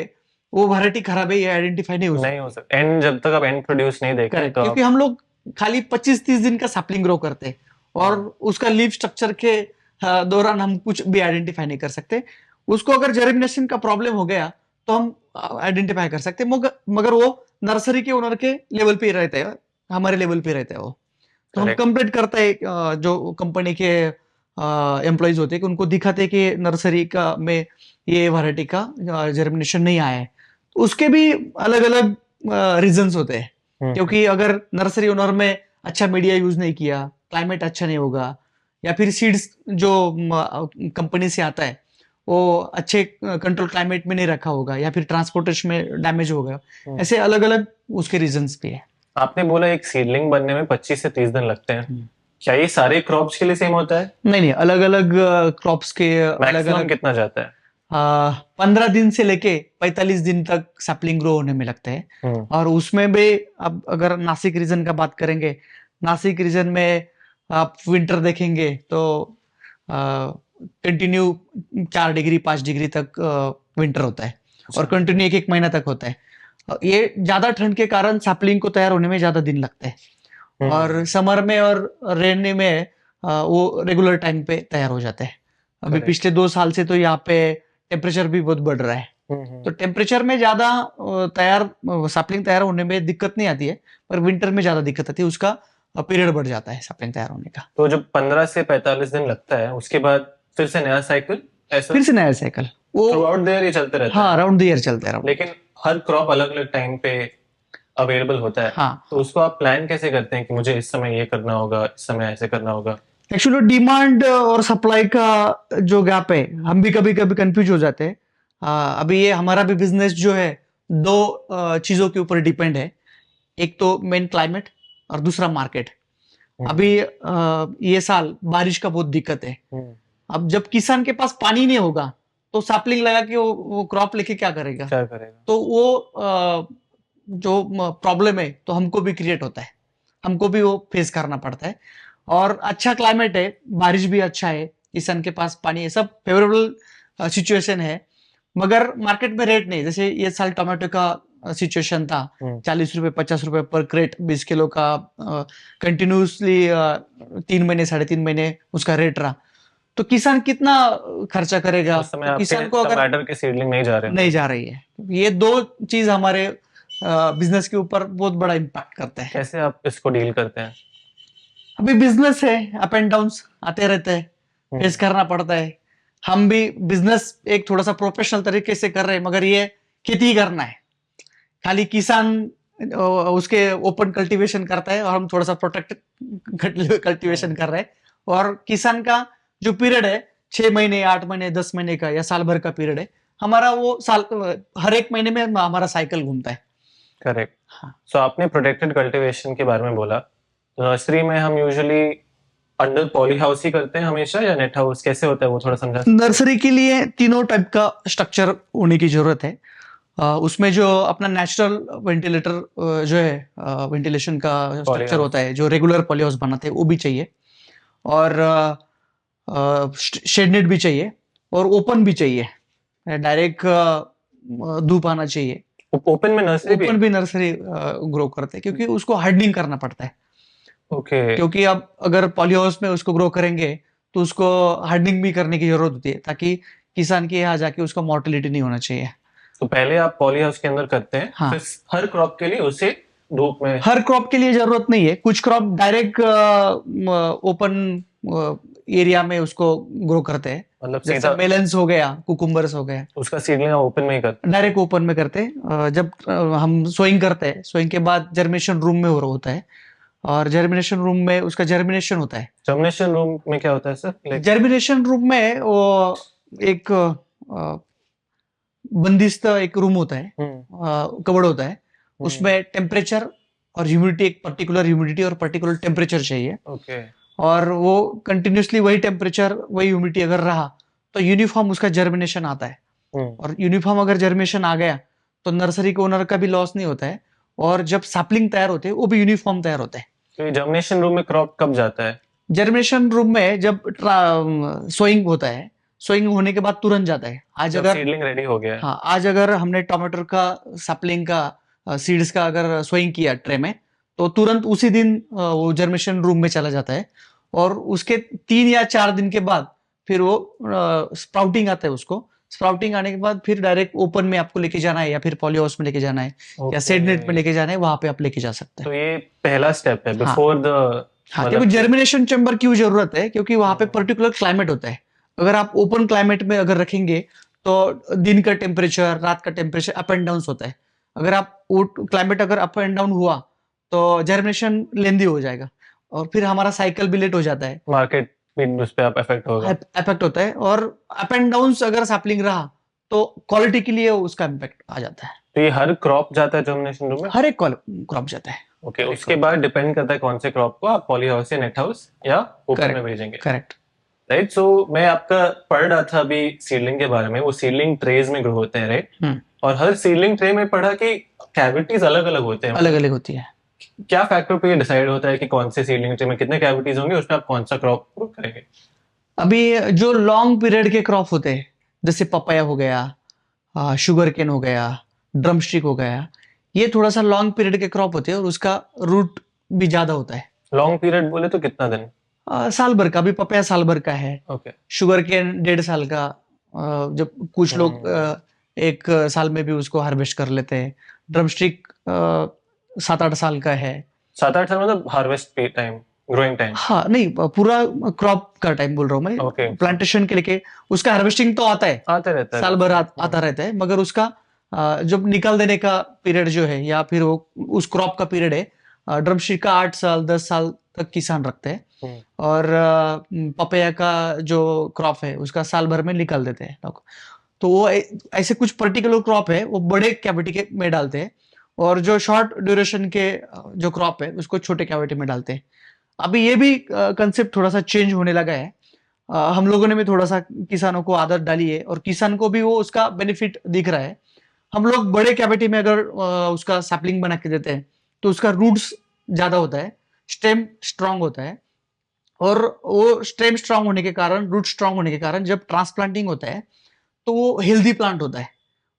Speaker 1: वो वैरायटी खराब है ये आइडेंटिफाई नहीं हो
Speaker 2: सकता एंड जब तक आप एंड प्रोड्यूस नहीं देखते
Speaker 1: करेक्ट,
Speaker 2: तो
Speaker 1: क्योंकि हम लोग खाली 25-30 दिन का सैपलिंग ग्रो करते हैं और उसका लीफ स्ट्रक्चर के दौरान हम कुछ भी आइडेंटिफाई नहीं कर सकते। उसको अगर जर्मिनेशन का प्रॉब्लम हो गया तो हम आइडेंटिफाई कर सकते हैं मगर वो नर्सरी के ओनर के लेवल पे रहते हैं, हमारे लेवल पे रहते हैं वो। तो हम कंप्लेंट करते हैं जो कंपनी के एम्प्लॉइज होते हैं कि उनको दिखाते हैं कि नर्सरी का में ये वैरायटी का जर्मिनेशन नहीं आया है। तो उसके भी अलग अलग रीजंस होते हैं क्योंकि अगर नर्सरी ओनर में अच्छा मीडिया यूज नहीं किया, क्लाइमेट अच्छा नहीं होगा, या फिर सीड्स जो कंपनी से आता है वो अच्छे कंट्रोल क्लाइमेट में नहीं रखा होगा या फिर ट्रांसपोर्टेशन में डैमेज होगा, ऐसे अलग अलग उसके रीजंस भी है।
Speaker 2: आपने बोला एक सीडलिंग बनने में 25 से 30 दिन लगते हैं, क्या ये सारे क्रॉप्स के लिए सेम होता है?
Speaker 1: नहीं, अलग अलग क्रॉप्स के अलग अलग
Speaker 2: कितना जाता है?
Speaker 1: 15 दिन से लेके 45 दिन तक सैपलिंग ग्रो होने में लगते हैं। और उसमें भी अब अगर नासिक रीजन का बात करेंगे, नासिक रीजन में आप विंटर देखेंगे तो कंटिन्यू 4 डिग्री 5 डिग्री तक विंटर होता है और कंटिन्यू 1-1 महीना तक होता है। ये ज्यादा ठंड के कारण सैपलिंग को तैयार होने में ज्यादा दिन लगते हैं और समर में और रेन में वो रेगुलर टाइम पे तैयार हो जाते हैं। अभी पिछले 2 साल से तो यहाँ पे टेम्परेचर भी बहुत बढ़ रहा है तो टेम्परेचर में ज्यादा सैपलिंग तैयार होने में दिक्कत नहीं आती है, पर विंटर में ज्यादा दिक्कत आती है, उसका पीरियड बढ़ जाता है सैपलिंग तैयार होने का।
Speaker 2: तो जब 15 से 45 दिन लगता है उसके बाद फिर से नया साइकिल, ऐसा
Speaker 1: फिर से नया साइकिल वो
Speaker 2: थ्रू आउट द ईयर ये चलते रहता है?
Speaker 1: हाँ, अराउंड द ईयर चलता है।
Speaker 2: लेकिन हर क्रॉप अलग अलग टाइम पे अवेलेबल होता है।
Speaker 1: हाँ,
Speaker 2: तो उसको आप प्लान कैसे करते हैं कि मुझे इस समय ये करना होगा, इस समय ऐसे करना होगा?
Speaker 1: एक्चुअली डिमांड और सप्लाई का जो गैप है हम भी कभी कभी कंफ्यूज हो जाते हैं। अभी ये हमारा भी बिजनेस जो है 2 चीजों के ऊपर डिपेंड है, एक तो मेन क्लाइमेट और दूसरा मार्केट। अभी ये साल बारिश का बहुत दिक्कत है। अब जब किसान के पास पानी नहीं होगा तो सैपलिंग लगा के वो क्रॉप लेके क्या करेगा?
Speaker 2: क्या करेगा?
Speaker 1: तो वो जो प्रॉब्लम है तो हमको भी क्रिएट होता है, हमको भी वो फेस करना पड़ता है। और अच्छा क्लाइमेट है, बारिश भी अच्छा है, किसान के पास पानी है, सब फेवरेबल सिचुएशन है। मगर मार्केट में रेट नहीं, जैसे ये साल टोमेटो का सिचुएशन था, 40 रुपए 50 रुपए पर क्रेट 20 किलो का कंटिन्यूसली 3 महीने 3.5 महीने उसका रेट रहा, तो किसान कितना खर्चा करेगा?
Speaker 2: उस समय
Speaker 1: तो
Speaker 2: आपके
Speaker 1: किसान को अगर
Speaker 2: टमाटर के सीडलिंग नहीं जा रहे
Speaker 1: नहीं जा रही है, ये दो चीज हमारे बिजनेस के ऊपर बहुत बड़ा इम्पैक्ट करता है।
Speaker 2: कैसे आप इसको डील करते हैं?
Speaker 1: अभी बिजनेस है, अप एंड डाउन्स आते रहते हैं, फेस करना पड़ता है। हम भी बिजनेस एक थोड़ा सा प्रोफेशनल तरीके से कर रहे हैं, मगर ये खेती ही करना है। खाली किसान उसके ओपन कल्टीवेशन करता है और हम थोड़ा सा प्रोटेक्ट कल्टीवेशन कर रहे हैं। और किसान का जो पीरियड है 6 महीने 8 महीने 10 महीने का या साल भर का पीरियड है, हमारा वो साल हर एक महीने में हमारा साइकिल घूमता है।
Speaker 2: करेक्ट।
Speaker 1: हाँ।
Speaker 2: सो आपने प्रोटेक्टेड कल्टीवेशन के बारे में बोला, तो नर्सरी में हम यूजुअली अंडर पॉली हाउस ही करते हैं हमेशा, या नेट हाउस कैसे होता है वो थोड़ा समझा सकते हैं?
Speaker 1: नर्सरी के लिए तीनों टाइप का स्ट्रक्चर होने की जरूरत है। उसमें जो अपना नेचुरल वेंटिलेटर जो है, वेंटिलेशन का स्ट्रक्चर
Speaker 2: Polyhouse।
Speaker 1: होता है, जो रेगुलर पॉलीहाउस बनाते हैं वो भी चाहिए, और शेड नेट भी चाहिए, और ओपन भी चाहिए, डायरेक्ट धूप आना चाहिए।
Speaker 2: ओपन में नर्सरी भी?
Speaker 1: ओपन भी नर्सरी ग्रो करते हैं, क्योंकि उसको हार्डनिंग करना पड़ता है।
Speaker 2: ओके।
Speaker 1: क्योंकि अब अगर पॉलीहाउस में उसको ग्रो करेंगे तो उसको हार्डनिंग भी करने की जरूरत होती है, ताकि किसान के यहाँ जाके उसका मोर्टेलिटी नहीं होना चाहिए।
Speaker 2: तो पहले आप पॉली हाउस के अंदर करते हैं,
Speaker 1: हाँ।
Speaker 2: फिर हर क्रॉप के लिए उसे धूप में?
Speaker 1: हर क्रॉप के लिए जरूरत नहीं है, कुछ क्रॉप डायरेक्ट ओपन एरिया में उसको ग्रो करते हैं,
Speaker 2: मतलब
Speaker 1: जैसे
Speaker 2: सीधा
Speaker 1: मेलन्स हो गया, कुकुम्बर्स हो गया,
Speaker 2: उसका सीडलिंग ओपन में ही करते
Speaker 1: डायरेक्ट ओपन में करते हैं। जब हम सोइंग करते हैं, सोइंग के बाद जर्मिनेशन रूम में हो रहा होता है, और जर्मिनेशन रूम में उसका जर्मिनेशन होता है।
Speaker 2: हैं? जर्मिनेशन रूम में क्या होता है सर?
Speaker 1: जर्मिनेशन रूम में वो एक बंदिस्त एक रूम होता है, कवर्ड होता है, उसमें टेम्परेचर और ह्यूमिडिटी, एक पर्टिकुलर ह्यूमिडिटी और पर्टिकुलर टेम्परेचर चाहिए,
Speaker 2: ओके।
Speaker 1: और वो कंटिन्यूसली वही टेम्परेचर वही ह्यूमिडिटी अगर रहा तो यूनिफॉर्म उसका जर्मिनेशन आता है। और यूनिफॉर्म अगर जर्मिनेशन आ गया तो नर्सरी के ओनर का भी लॉस नहीं होता है, और जब सैपलिंग तैयार होते हैं वो भी यूनिफॉर्म तैयार होता है।
Speaker 2: तो ये जर्मिनेशन रूम में क्रॉप कब जाता है?
Speaker 1: जर्मिनेशन रूम में जब सोइंग होता है, सोइंग होने के बाद तुरंत जाता है। आज
Speaker 2: जब
Speaker 1: अगर
Speaker 2: सीडलिंग रेडी हो गया है?
Speaker 1: हाँ, आज अगर हमने टमाटर का सैपलिंग का सीड्स का अगर सोइंग किया ट्रे में, तो तुरंत उसी दिन वो जर्मिनेशन रूम में चला जाता है, और उसके 3 या 4 दिन के बाद फिर वो स्प्राउटिंग आता है। उसको स्प्राउटिंग आने के बाद फिर डायरेक्ट ओपन में आपको लेके जाना है, या फिर पॉलीहाउस में लेके जाना है, या सेड नेट में लेके जाना है, वहां पे आप लेके जा सकते हैं।
Speaker 2: तो ये पहला स्टेप है बिफोर द
Speaker 1: हाँ, क्योंकि जर्मिनेशन चैम्बर क्यों जरूरत है, क्योंकि वहां पे पर्टिकुलर क्लाइमेट होता है। अगर आप ओपन क्लाइमेट में अगर रखेंगे तो दिन का टेम्परेचर रात का टेम्परेचर अप एंड डाउन होता है। अगर आप क्लाइमेट अगर अप एंड डाउन हुआ तो जर्मिनेशन लेंदी हो जाएगा, और फिर हमारा साइकिल भी लेट हो जाता है,
Speaker 2: मार्केट भी उस पे आप इफेक्ट होगा।
Speaker 1: इफेक्ट होता है। और अप एंड डाउन अगर सैपलिंग रहा तो क्वालिटी के लिए उसका इम्पैक्ट आ जाता है।
Speaker 2: तो ये हर क्रॉप जाता है जर्मिनेशन रूम में?
Speaker 1: हर एक क्रॉप जाता है।
Speaker 2: ओके। उसके बाद डिपेंड करता है कौन से क्रॉप को आप पॉली हाउस या नेट हाउस या ओपन में भेजेंगे।
Speaker 1: करेक्ट।
Speaker 2: राइट। सो मैं आपका पढ़ रहा था अभी सीडलिंग के बारे में, वो सीडलिंग ट्रेज में ग्रो होते हैं, राइट? और हर सीडलिंग ट्रे में पढ़ा कि कैविटीज अलग अलग होते हैं।
Speaker 1: अलग अलग होती है।
Speaker 2: क्या फैक्टर पे ये डिसाइड होता है कि कौन से सीडलिंग ट्रे में कितने कैविटीज होंगे, उसमें आप कौन सा क्रॉप ग्रो करेंगे?
Speaker 1: अभी जो लॉन्ग पीरियड के क्रॉप होते हैं, जैसे पपाया हो गया, शुगर केन हो गया, ड्रम स्टिक हो गया, ये थोड़ा सा लॉन्ग पीरियड के क्रॉप होते हैं, और उसका रूट भी ज्यादा होता है।
Speaker 2: लॉन्ग पीरियड बोले तो कितना दिन?
Speaker 1: साल भर का। अभी पपाया साल भर का है,
Speaker 2: ओके।
Speaker 1: शुगर केन 1.5 साल का, जब कुछ लोग 1 साल में भी उसको हार्वेस्ट कर लेते हैं। ड्रम स्टिक 7-8 साल का है।
Speaker 2: 7-8 साल मतलब हार्वेस्ट टाइम, ग्रोइंग टाइम?
Speaker 1: हाँ, नहीं, पूरा क्रॉप का टाइम बोल रहा हूँ मैं।
Speaker 2: ओके।
Speaker 1: प्लांटेशन के लेके उसका हार्वेस्टिंग तो आता है,
Speaker 2: आते रहता है
Speaker 1: साल भर आता रहता है, मगर उसका जब निकाल देने का पीरियड जो है, या फिर वो उस क्रॉप का पीरियड है, ड्रम स्टिक का 8 साल 10 साल तक किसान रखते हैं, और पपैया का जो क्रॉप है उसका साल भर में निकाल देते हैं लोग। तो वो ऐसे कुछ पर्टिकुलर क्रॉप है वो बड़े कैविटी के में डालते हैं, और जो शॉर्ट ड्यूरेशन के जो क्रॉप है उसको छोटे कैविटी में डालते हैं। अभी ये भी कंसेप्ट थोड़ा सा चेंज होने लगा है। हम लोगों ने भी थोड़ा सा किसानों को आदत डाली है, और किसान को भी वो उसका बेनिफिट दिख रहा है। हम लोग बड़े कैविटी में अगर उसका सैपलिंग बना के देते हैं तो उसका रूट्स ज्यादा होता है, स्टेम स्ट्रांग होता है, और वो स्टेम स्ट्रांग होने के कारण, रूट स्ट्रांग होने के कारण जब ट्रांसप्लांटिंग होता है तो वो हेल्दी प्लांट होता है,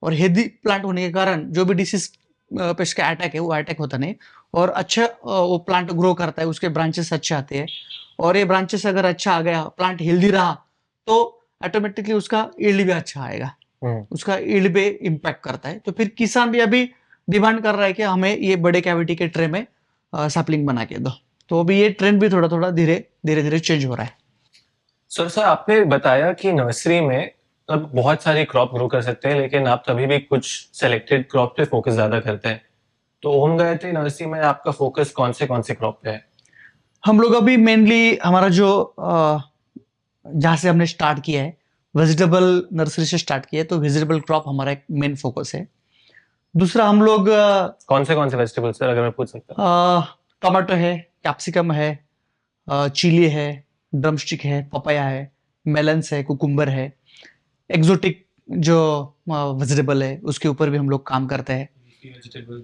Speaker 1: और हेल्दी प्लांट होने के कारण जो भी डिसीज पे इसका अटैक है वो अटैक होता नहीं, और अच्छा वो प्लांट ग्रो करता है, उसके ब्रांचेस अच्छे आते हैं, और ये ब्रांचेस अगर अच्छा आ गया, प्लांट हेल्दी रहा, तो ऑटोमेटिकली उसका ईल्ड भी अच्छा आएगा, उसका ईल्ड पे इम्पैक्ट करता है। तो फिर किसान भी अभी डिमांड कर रहा है कि हमें ये बड़े कैविटी के ट्रे में सैपलिंग बना के दो, तो अभी ये ट्रेंड भी थोड़ा थोड़ा धीरे धीरे चेंज हो रहा है।
Speaker 2: सर आपने बताया कि नर्सरी में अब बहुत सारी क्रॉप ग्रो कर सकते हैं, लेकिन आप कभी भी कुछ सेलेक्टेड क्रॉप पे फोकस ज्यादा करते हैं। तो ओम गायत्री नर्सरी में आपका फोकस कौन से क्रॉप पे है?
Speaker 1: हम लोग अभी मेनली हमारा जो जहाँ से हमने स्टार्ट किया है, वेजिटेबल नर्सरी से स्टार्ट किया है, तो वेजिटेबल क्रॉप हमारा एक मेन फोकस है। दूसरा हम लोग
Speaker 2: कौन से वेजिटेबल सर, अगर मैं पूछ सकता हूँ?
Speaker 1: टमाटो है, कैप्सिकम है, चिली है, ड्रमस्टिक है, पपाया है, मेलन्स है, कुकुम्बर है, एक्सोटिक जो वेजिटेबल है उसके ऊपर भी हम लोग काम करते हैं।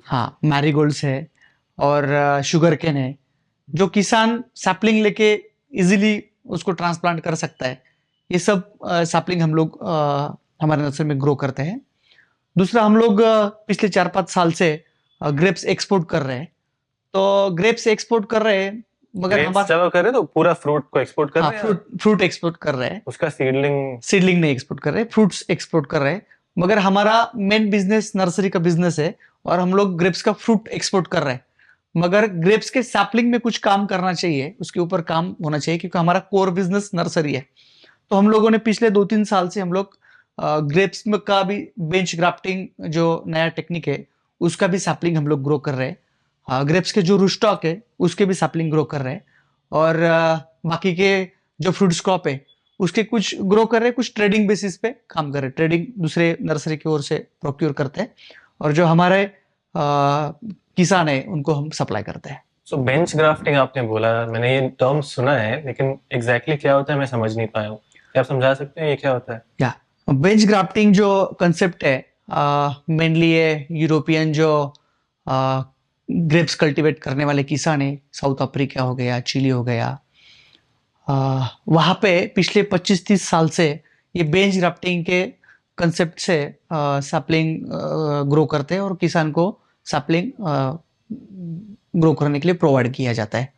Speaker 1: हाँ, मैरीगोल्ड्स है, और शुगर केन है, जो किसान सैपलिंग लेके इजीली उसको ट्रांसप्लांट कर सकता है। ये सब सैपलिंग हम लोग हमारे नर्सरी में ग्रो करते हैं। दूसरा हम लोग पिछले 4-5 साल से ग्रेप्स एक्सपोर्ट कर रहे हैं। तो ग्रेप्स एक्सपोर्ट कर रहे हैं, मगर
Speaker 2: Grapes जब कर रहे हैं तो पूरा फ्रूट को एक्सपोर्ट कर रहे हैं?
Speaker 1: फ्रूट एक्सपोर्ट कर रहे हैं,
Speaker 2: उसका
Speaker 1: सीडलिंग नहीं एक्सपोर्ट कर रहे, फ्रूट्स एक्सपोर्ट कर रहे हैं। मगर हमारा मेन बिजनेस नर्सरी का बिजनेस है, और हम लोग ग्रेप्स का फ्रूट एक्सपोर्ट कर रहे हैं। मगर ग्रेप्स के सैपलिंग में कुछ काम करना चाहिए, उसके ऊपर काम होना चाहिए, क्योंकि हमारा कोर बिजनेस नर्सरी है। तो हम लोगों ने पिछले 2-3 साल से हम लोग ग्रेप्स में का भी बेंच ग्राफ्टिंग जो नया टेक्निक है उसका भी सैपलिंग हम लोग ग्रो कर रहे हैं। ग्रेप्स के जो रूटस्टॉक है उसके भी सैपलिंग ग्रो कर रहे हैं, और बाकी के जो फ्रूट्स क्रॉप है उसके कुछ ग्रो कर रहे हैं, कुछ ट्रेडिंग बेसिस पे काम कर रहे हैं। ट्रेडिंग दूसरे नर्सरी की ओर से प्रोक्योर करते हैं, और जो हमारे किसान है उनको हम सप्लाई करते हैं।
Speaker 2: सो बेंच ग्राफ्टिंग आपने बोला, मैंने ये टर्म सुना है, लेकिन एग्जैक्टली क्या होता है मैं समझ नहीं पाया हूँ। क्या आप समझा सकते हैं ये क्या होता है?
Speaker 1: या बेंच ग्राफ्टिंग जो कंसेप्ट है, मेनली ये यूरोपियन जो ग्रेप्स कल्टीवेट करने वाले किसान है, साउथ अफ्रीका हो गया, चिली हो गया, वहाँ पे पिछले 25-30 साल से ये बेंच ग्राफ्टिंग के कंसेप्ट से सैपलिंग ग्रो करते हैं, और किसान को सैपलिंग ग्रो करने के लिए प्रोवाइड किया जाता है।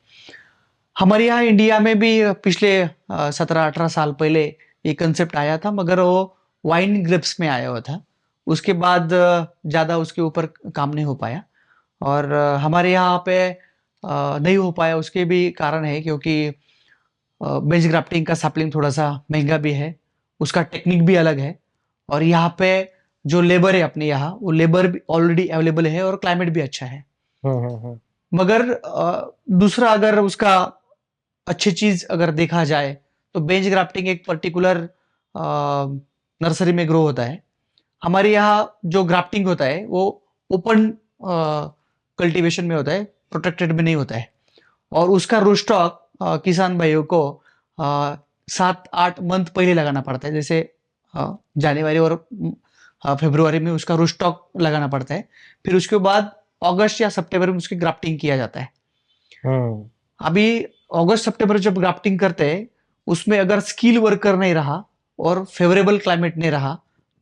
Speaker 1: हमारे यहाँ इंडिया में भी पिछले 17-18 साल पहले ये कंसेप्ट आया था, मगर वो वाइन ग्रेप्स में आया हुआ था। उसके बाद ज़्यादा उसके ऊपर काम नहीं हो पाया, और हमारे यहाँ पे नहीं हो पाया। उसके भी कारण है क्योंकि बेंच ग्राफ्टिंग का सैपलिंग थोड़ा सा महंगा भी है, उसका टेक्निक भी अलग है, और यहाँ पे जो लेबर है अपने यहाँ, वो लेबर भी ऑलरेडी अवेलेबल है, और क्लाइमेट भी अच्छा है। मगर दूसरा अगर उसका अच्छी चीज अगर देखा जाए तो बेंच ग्राफ्टिंग एक पर्टिकुलर नर्सरी में ग्रो होता है। हमारे यहाँ जो ग्राफ्टिंग होता है वो ओपन कल्टीवेशन में होता है, प्रोटेक्टेड में नहीं होता है, और उसका रूटस्टॉक किसान भाइयों को 7-8 मंथ पहले लगाना पड़ता है। जैसे जनवरी और फरवरी में उसका रूटस्टॉक लगाना पड़ता है, फिर उसके बाद अगस्त या सितंबर में उसकी ग्राफ्टिंग किया जाता है। अभी अगस्त सितंबर जब ग्राफ्टिंग करते हैं, उसमें अगर स्किल वर्कर नहीं रहा और फेवरेबल क्लाइमेट नहीं रहा,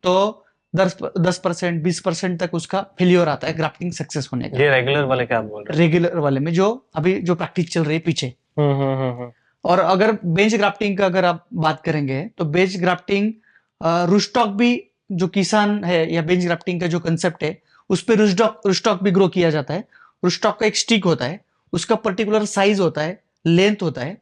Speaker 1: तो 10% 20% तक उसका फेलियर आता है ग्राफ्टिंग सक्सेस होने का।
Speaker 2: ये रेगुलर वाले क्या बोल रहे हैं?
Speaker 1: रेगुलर वाले में जो अभी जो प्रैक्टिस चल रही है पीछे। और अगर बेंच ग्राफ्टिंग का अगर आप बात करेंगे तो बेंच ग्राफ्टिंग रूटस्टॉक भी जो किसान है, या बेंच ग्राफ्टिंग का जो कंसेप्ट है उस पर रूटस्टॉक भी ग्रो किया जाता है। रूटस्टॉक का एक स्टिक होता है, उसका पर्टिकुलर साइज होता है, लेंथ होता है,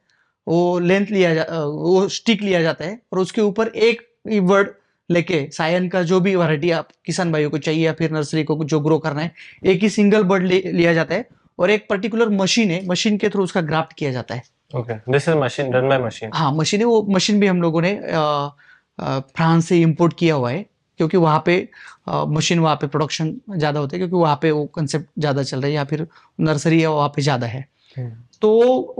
Speaker 1: वो स्टिक लिया जाता है, और उसके ऊपर एक वर्ड लेके सायन का जो भी वैरायटी आप किसान भाइयों को चाहिए या फिर नर्सरी को जो ग्रो करना है, एक ही सिंगल बर्ड लिया जाता है, और एक पर्टिकुलर मशीन है, मशीन के थ्रू उसका ग्राफ्ट किया जाता है।
Speaker 2: Okay, this is machine, run by machine.
Speaker 1: हाँ, मशीन है। वो मशीन भी हम लोगों ने फ्रांस से इंपोर्ट किया हुआ है, क्योंकि वहाँ पे मशीन, वहाँ पे प्रोडक्शन ज़्यादा होता है, क्योंकि वहाँ पे वो कंसेप्ट ज़्यादा चल रहा है, या फिर नर्सरी है वहाँ पे ज़्यादा है। तो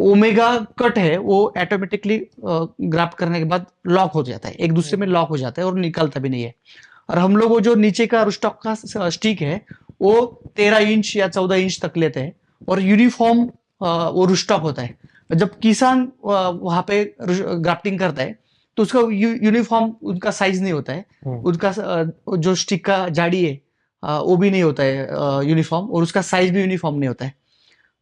Speaker 1: ओमेगा कट है, वो ऑटोमेटिकली ग्राफ्ट करने के बाद लॉक हो जाता है, एक दूसरे में लॉक हो जाता है, और निकलता भी नहीं है। और हम लोग वो जो नीचे का रूस्टॉक का स्टिक है वो 13 इंच या 14 इंच तक लेते हैं और यूनिफॉर्म वो रूस्टॉक होता है। जब किसान वहां पे ग्राफ्टिंग करता है तो उसका यूनिफॉर्म उनका साइज नहीं होता है, उनका जो स्टिक का जाड़ी है वो भी नहीं होता है यूनिफॉर्म, और उसका साइज भी यूनिफॉर्म नहीं होता है।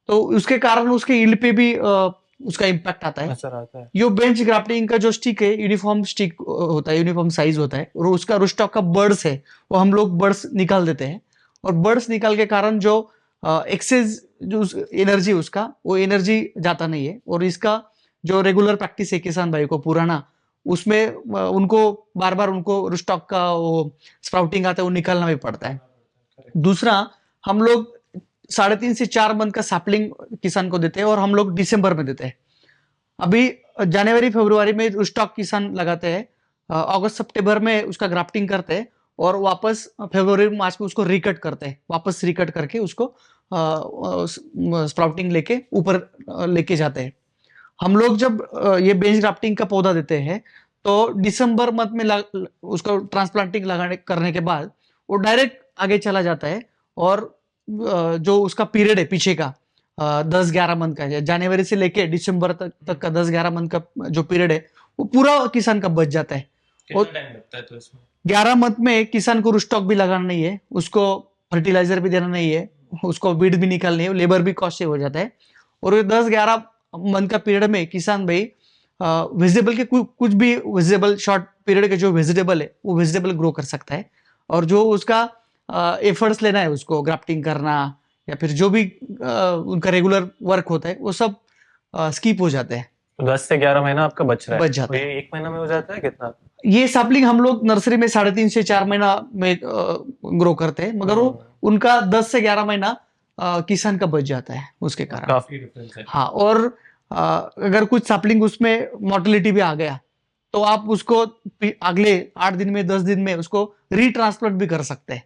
Speaker 1: तो उसके कारण उसके यील्ड पे भी उसका इम्पैक्ट आता है।
Speaker 2: असर आता है।
Speaker 1: यो बेंच ग्राफ्टिंग का जो स्टिक है यूनिफॉर्म स्टिक होता है, यूनिफॉर्म साइज होता है, और उसका रूस्टॉक का बर्ड्स है वो हम लोग बर्ड्स निकाल देते हैं, और बर्ड्स निकाल के कारण जो एक्सेस जो एनर्जी उसका वो एनर्जी जाता नहीं है। और इसका जो रेगुलर प्रैक्टिस है किसान भाई को पुराना, उसमें उनको बार बार उनको रूस्टॉक का वो स्प्राउटिंग आता है वो निकालना भी पड़ता है। दूसरा, हम लोग 3.5 से 4 मंथ का सैपलिंग किसान को देते हैं और हम लोग दिसंबर में देते हैं। अभी जनवरी फरवरी में रूस्टॉक किसान लगाते हैं, अगस्त सितंबर में उसका ग्राफ्टिंग करते हैं और वापस फरवरी मार्च में उसको रिकट करते हैं, वापस रिकट करके उसको स्प्राउटिंग लेके ऊपर लेके जाते हैं। हम लोग जब ये बेंच ग्राफ्टिंग का पौधा देते हैं तो दिसंबर मंथ में उसको ट्रांसप्लांटिंग लगाने करने के बाद वो डायरेक्ट आगे चला जाता है, और जो उसका पीरियड है पीछे का 10-11 मंथ का है, जनवरी से लेके दिसंबर तक का 10-11 मंथ का जो पीरियड है वो पूरा किसान का बच जाता है।
Speaker 3: कितना
Speaker 1: और
Speaker 3: टाइम लगता है तो इसमें?
Speaker 1: 11 मंथ में किसान को रूस्टॉक भी लगाना नहीं है, उसको फर्टिलाइजर भी देना नहीं है, उसको बीड भी निकालनी है, लेबर भी कॉस्ट सेव हो जाता है। और ये 10-11 मंथ का पीरियड में किसान भाई वेजिटेबल के कुछ भी वेजिटेबल शॉर्ट पीरियड के जो वेजिटेबल है वो वेजिटेबल ग्रो कर सकता है, और जो उसका एफर्ट्स लेना है उसको ग्राफ्टिंग करना या फिर जो भी उनका रेगुलर वर्क होता है वो सब स्किप हो जाते हैं,
Speaker 2: तो 10 से 11 महीना आपका बच रहा है।
Speaker 1: बच जाता
Speaker 2: तो
Speaker 1: है।
Speaker 2: ये 1 महीना में हो जाता है कितना?
Speaker 1: ये सैपलिंग हम लोग नर्सरी में 3.5 से 4 महीना में ग्रो करते हैं, मगर वो उनका 10 से 11 महीना किसान का बच जाता है उसके कारण।
Speaker 2: काफी
Speaker 3: डिफरेंस है।
Speaker 1: हाँ, और अगर कुछ सैपलिंग उसमें मोर्टेलिटी भी आ गया तो आप उसको अगले 8 दिन में 10 दिन में उसको रीट्रांसप्लांट भी कर सकते हैं।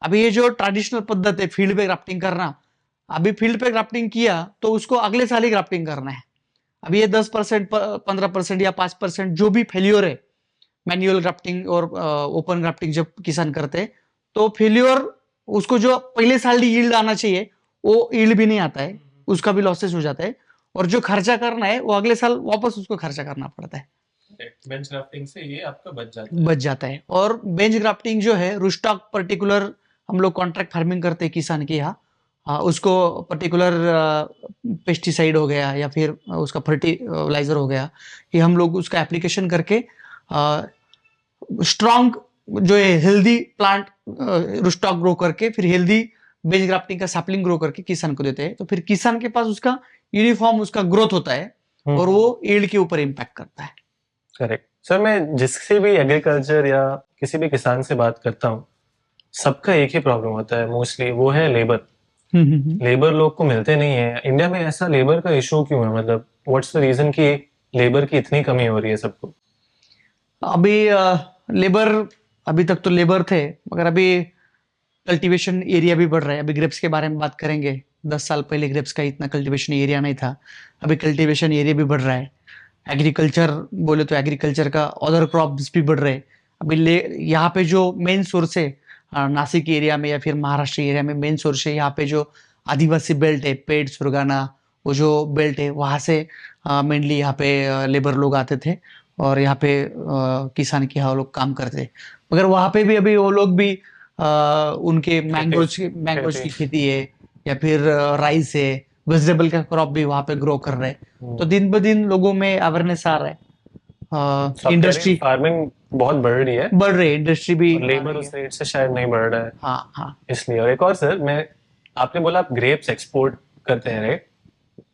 Speaker 1: अभी ये जो ट्रेडिशनल पद्धत है फील्ड पे ग्राफ्टिंग करना, अभी फील्ड पे ग्राफ्टिंग किया तो उसको अगले साल ही ग्राफ्टिंग करना है। अभी ये 10%, 15% या 5% जो भी फेल्योर है मैनुअल ग्राफ्टिंग और ओपन ग्राफ्टिंग जब किसान करते हैं तो फेल्योर उसको जो पहले साल यील्ड आना चाहिए वो यील्ड भी नहीं आता है, उसका भी लॉसेस हो जाता है, और जो खर्चा करना है वो अगले साल वापस उसको खर्चा करना पड़ता है,
Speaker 3: बेंच ग्राफ्टिंग से ये आपका बच
Speaker 1: बच जाता है। और बेंच ग्राफ्टिंग जो है रूस्टॉक पर्टिकुलर हम लोग कॉन्ट्रैक्ट फार्मिंग करते हैं किसान के यहाँ, उसको पर्टिकुलर पेस्टिसाइड हो गया या फिर उसका फर्टिलाइजर हो गया, ये हम लोग उसका एप्लीकेशन करके स्ट्रॉन्ग जो है हेल्दी प्लांट रूस्टॉक ग्रो करके फिर हेल्दी बेंच ग्राफ्टिंग का सैपलिंग ग्रो करके किसान को देते हैं, तो फिर किसान के पास उसका यूनिफॉर्म उसका ग्रोथ होता है और वो यील्ड के ऊपर इम्पैक्ट करता है।
Speaker 2: Correct sir. मैं जिससे भी एग्रीकल्चर या किसी भी किसान से बात करता हूँ, सबका एक ही प्रॉब्लम होता है मोस्टली, वो है लेबर। लेबर लोग को मिलते नहीं है। इंडिया में ऐसा लेबर का इशू क्यों है? मतलब व्हाट्स द रीजन कि लेबर की इतनी कमी हो रही है सबको?
Speaker 1: अभी लेबर, अभी तक तो लेबर थे, मगर अभी कल्टीवेशन एरिया भी बढ़ रहा है। अभी ग्रेप्स के बारे में बात करेंगे, 10 साल पहले ग्रेप्स का इतना कल्टीवेशन एरिया नहीं था, अभी कल्टीवेशन एरिया भी बढ़ रहा है। एग्रीकल्चर बोले तो एग्रीकल्चर का अदर क्रॉप्स भी बढ़ रहे हैं। अभी यहाँ पे जो मेन सोर्स है नासिक एरिया में या फिर महाराष्ट्र एरिया में मेन सोर्स है, यहाँ पे जो आदिवासी बेल्ट है पेड़ सुरगाना वो जो बेल्ट है वहाँ से मेनली यहाँ पे लेबर लोग आते थे और यहाँ पे किसान के यहाँ लोग काम करते थे। मगर वहाँ पे भी अभी वो लोग भी उनके मैंगोज की खेती है या फिर राइस है, वेजिटेबल का क्रॉप भी वहाँ पे ग्रो कर रहे हैं। तो दिन ब दिन लोगों में अवेयरनेस आ रहा है, इंडस्ट्री
Speaker 2: फार्मिंग बहुत बढ़ रही है,
Speaker 1: बढ़ रही है, इंडस्ट्री भी
Speaker 2: लेबर उस रेट से शायद नहीं बढ़ रहा है।
Speaker 1: हाँ हाँ
Speaker 2: इसलिए। और एक और सर, आपने बोला आप ग्रेप्स एक्सपोर्ट करते हैं, राइट?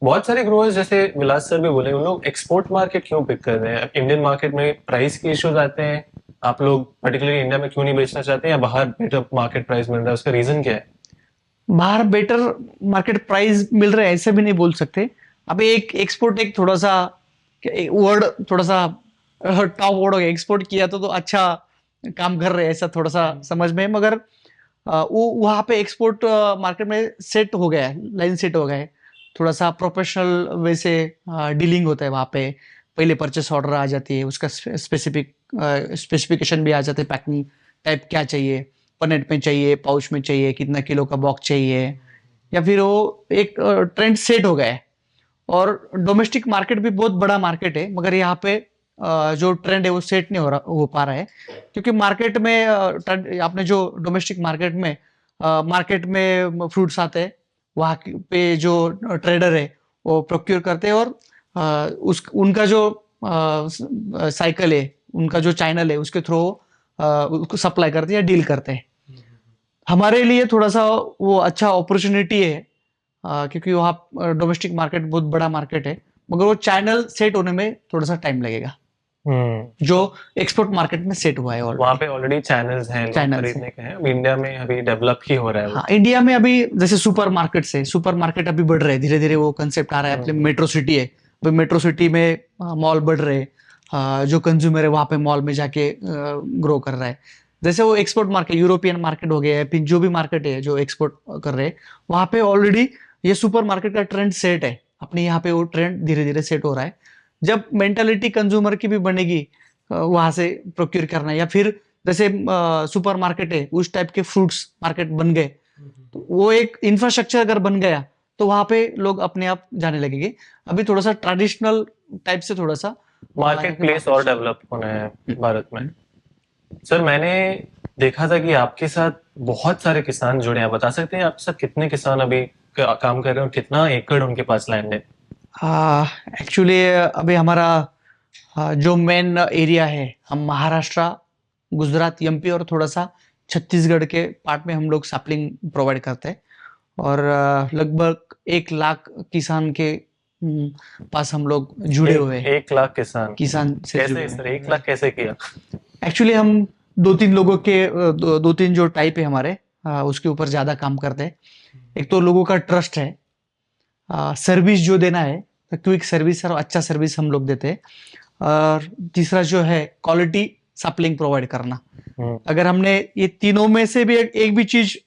Speaker 2: बहुत सारे ग्रोअर्स जैसे विलास सर भी बोले, उन लोग एक्सपोर्ट मार्केट क्यों पिक कर रहे हैं? इंडियन मार्केट में प्राइस के इश्यूज आते हैं, आप लोग पर्टिकुलरली इंडिया में क्यों नहीं बेचना चाहते, या बाहर बेटर मार्केट प्राइस मिल रहा है? उसका रीजन क्या है?
Speaker 1: बाहर बेटर मार्केट प्राइस मिल रहा है ऐसे भी नहीं बोल सकते। अभी एक एक्सपोर्ट एक थोड़ा सा वर्ड थोड़ा सा टॉप वर्ड हो गया, एक्सपोर्ट किया तो अच्छा काम कर रहे हैं ऐसा थोड़ा सा समझ में, मगर वो वहाँ पे एक्सपोर्ट मार्केट में सेट हो गया है, लाइन सेट हो गया है, थोड़ा सा प्रोफेशनल वे से डीलिंग होता है वहाँ पे। पहले परचेस ऑर्डर आ जाती है, उसका स्पेसिफिकेशन भी आ जाते हैं पैकिंग टाइप क्या चाहिए, पनेट में चाहिए, पाउच में चाहिए, कितना किलो का बॉक्स चाहिए, या फिर वो एक ट्रेंड सेट हो गया है। और डोमेस्टिक मार्केट भी बहुत बड़ा मार्केट है, मगर यहाँ पे जो ट्रेंड है वो सेट नहीं हो पा रहा है, क्योंकि मार्केट में आपने जो डोमेस्टिक मार्केट में फ्रूट्स आते हैं, वहाँ पे जो ट्रेडर है वो प्रोक्योर करते हैं, और उस उनका जो साइकिल है, उनका जो चैनल है, उसके थ्रू उसको सप्लाई करते हैं या डील करते हैं। हमारे लिए थोड़ा सा वो अच्छा अपॉर्चुनिटी है, क्योंकि वहाँ डोमेस्टिक मार्केट बहुत बड़ा मार्केट है, मगर वो चैनल सेट होने में थोड़ा सा टाइम लगेगा, जो एक्सपोर्ट मार्केट में सेट हुआ है
Speaker 2: वहाँ
Speaker 1: ऑलरेडी।
Speaker 2: पे ऑलरेडी चैनल्स हैं लोग
Speaker 1: Channels
Speaker 2: खरीदने के हैं। अब इंडिया में अभी डेवलप ही हो रहा है वो।
Speaker 1: हाँ, इंडिया में अभी जैसे सुपर मार्केट अभी बढ़ रहे हैं, धीरे धीरे वो कंसेप्ट आ रहा है। अपने मेट्रो सिटी है, अभी मेट्रो सिटी में मॉल बढ़ रहे हैं, जो कंज्यूमर है वहाँ पे मॉल में जाके ग्रो कर रहा है। जैसे वो एक्सपोर्ट मार्केट, यूरोपियन मार्केट हो गया है, फिर जो भी मार्केट है जो एक्सपोर्ट कर रहे हैं, वहाँ पे ऑलरेडी ये सुपर मार्केट का ट्रेंड सेट है। अपने यहाँ पे वो ट्रेंड धीरे धीरे सेट हो रहा है। जब मेंटालिटी कंज्यूमर की भी बनेगी वहां से प्रोक्योर करना, या फिर जैसे सुपर मार्केट है उस टाइप के फ्रूट्स मार्केट बन गए, तो वो एक इंफ्रास्ट्रक्चर अगर बन गया तो वहां पे लोग अपने आप जाने लगेंगे। अभी थोड़ा सा ट्रेडिशनल टाइप से थोड़ा सा
Speaker 2: मार्केट प्लेस और डेवलप होना है भारत में। सर, मैंने देखा था कि आपके साथ बहुत सारे किसान जुड़े हैं। बता सकते हैं आपके साथ कितने किसान अभी काम कर रहे हैं और कितना एकड़ उनके पास लैंड है?
Speaker 1: एक्चुअली अभी हमारा जो मेन एरिया है, हम महाराष्ट्र, गुजरात, एमपी और थोड़ा सा छत्तीसगढ़ के पार्ट में हम लोग सैपलिंग प्रोवाइड करते हैं। और लगभग 1 लाख किसान के पास हम लोग जुड़े हुए हैं।
Speaker 2: 1 लाख किसान
Speaker 1: से जुड़े
Speaker 2: कैसे? सर 1 लाख कैसे किया?
Speaker 1: एक्चुअली हम 2-3 लोगों के 2-3 जो टाइप है हमारे, उसके ऊपर ज्यादा काम करते हैं। एक तो लोगों का ट्रस्ट है, सर्विस जो देना है, तो क्विक सर्विस और अच्छा सर्विस हम लोग देते हैं। और तीसरा जो है क्वालिटी सैपलिंग प्रोवाइड करना। अगर हमने ये तीनों में से भी एक भी चीज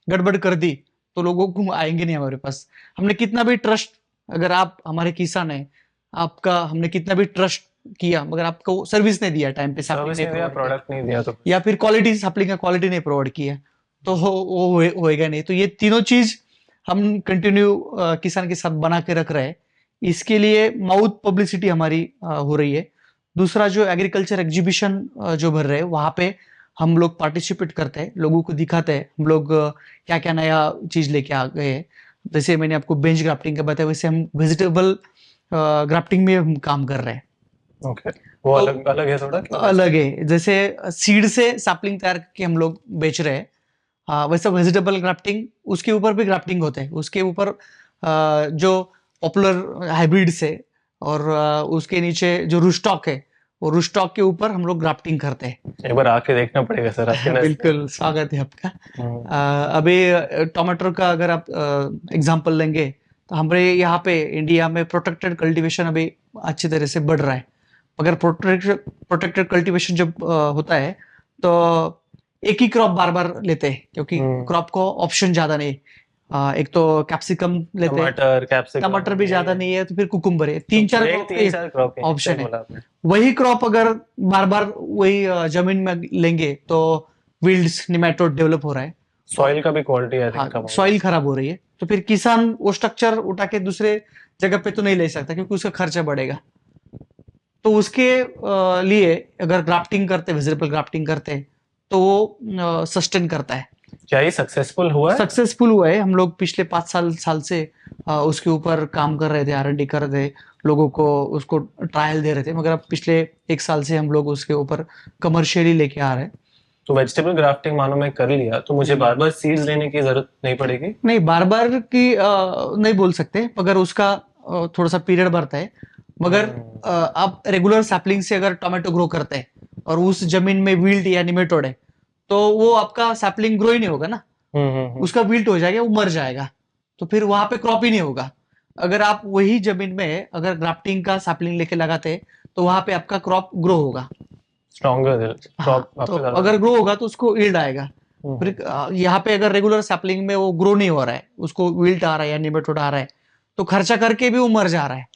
Speaker 1: गड़बड़ कर दी तो लोगों को आएंगे नहीं हमारे पास। हमने कितना भी ट्रस्ट, अगर आप हमारे किसान हैं, आपका हमने कितना भी ट्रस्ट किया, मगर आपको सर्विस नहीं दिया, टाइम पे
Speaker 2: सर्विस नहीं दिया, प्रोडक्ट नहीं दिया, तो
Speaker 1: या फिर क्वालिटी सैपलिंग का क्वालिटी नहीं प्रोवाइड किया, तो वो होएगा नहीं। तो ये तीनों चीज हम कंटिन्यू किसान के साथ बना के रख रहे हैं। इसके लिए माउथ पब्लिसिटी हमारी हो रही है। दूसरा जो एग्रीकल्चर एग्जीबिशन जो भर रहे हैं, वहां पे हम लोग पार्टिसिपेट करते हैं, लोगों को दिखाते हैं हम लोग क्या क्या नया चीज लेके आ गए हैं। जैसे मैंने आपको बेंच ग्राफ्टिंग का बताया, वैसे हम वेजिटेबल ग्राफ्टिंग में हम काम कर रहे हैं।
Speaker 2: ओके, वो अलग अलग है, थोड़ा
Speaker 1: अलग है। जैसे सीड से सैपलिंग तैयार करके हम लोग बेच रहे हैं, वैसे वेजिटेबल ग्राफ्टिंग उसके ऊपर भी ग्राफ्टिंग होते हैं। उसके ऊपर जो पॉपुलर हाइब्रिड से, और उसके नीचे जो रूस्टॉक है, वो रूस्टॉक के ऊपर हम लोग ग्राफ्टिंग करते हैं।
Speaker 2: एक बार आके देखना पड़ेगा सर आपके नर्सरी।
Speaker 1: बिल्कुल, स्वागत है आपका। अभी टमाटर का अगर आप एग्जांपल लेंगे, तो हमारे यहाँ पे इंडिया में प्रोटेक्टेड कल्टीवेशन अभी अच्छी तरह से बढ़ रहा है। अगर प्रोटेक्टेड कल्टीवेशन जब होता है तो एक ही क्रॉप बार बार लेते हैं, क्योंकि क्रॉप को ऑप्शन ज्यादा नहीं। एक तो कैप्सिकम लेते हैं, टमाटर भी ज्यादा नहीं है, तो फिर कुकुम्बर है, 3-4 क्रॉप के ऑप्शन है। वही क्रॉप अगर बार बार वही जमीन में लेंगे तो विल्ड्स, निमेटोड डेवलप हो रहा है,
Speaker 2: सॉइल का भी क्वालिटी
Speaker 1: सॉइल खराब हो रही है। तो फिर किसान वो स्ट्रक्चर उठा के दूसरे जगह पे तो नहीं ले सकता, क्योंकि उसका खर्चा बढ़ेगा। तो उसके लिए अगर ग्राफ्टिंग करते, वेजिटेबल ग्राफ्टिंग करते, तो वो सस्टेन करता है।
Speaker 2: क्या ये सक्सेसफुल हुआ है?
Speaker 1: सक्सेसफुल हुआ है। हम लोग पिछले 5 साल से उसके ऊपर काम कर रहे थे, R&D कर रहे थे, लोगों को उसको ट्रायल दे रहे थे, मगर अब पिछले 1 साल से हम लोग उसके ऊपर कमर्शियली लेके आ रहे हैं।
Speaker 2: तो वेजिटेबल ग्राफ्टिंग मानो मैं कर लिया, तो मुझे बार बार सीड्स लेने की जरूरत नहीं पड़ेगी?
Speaker 1: नहीं, बार बार की नहीं बोल सकते, मगर उसका थोड़ा सा पीरियड बढ़ता है। मगर आप रेगुलर सैपलिंग से अगर टोमेटो ग्रो करते हैं और उस जमीन में विल्ट या निमेटोड है, तो वो आपका सैपलिंग ग्रो ही नहीं होगा ना, उसका विल्ट हो जाएगा, वो मर जाएगा, तो फिर वहां पे क्रॉप ही नहीं होगा। अगर आप वही जमीन में अगर ग्राफ्टिंग का सैपलिंग लेके लगाते हैं, तो वहां पे आपका क्रॉप ग्रो होगा,
Speaker 2: स्ट्रॉन्गर क्रॉप।
Speaker 1: तो अगर ग्रो होगा तो उसको यील्ड आएगा। फिर यहाँ पे अगर रेगुलर सैपलिंग में वो ग्रो नहीं हो रहा है, उसको विल्ट आ रहा है या निमेटोड आ रहा है, तो खर्चा करके भी वो मर जा रहा है।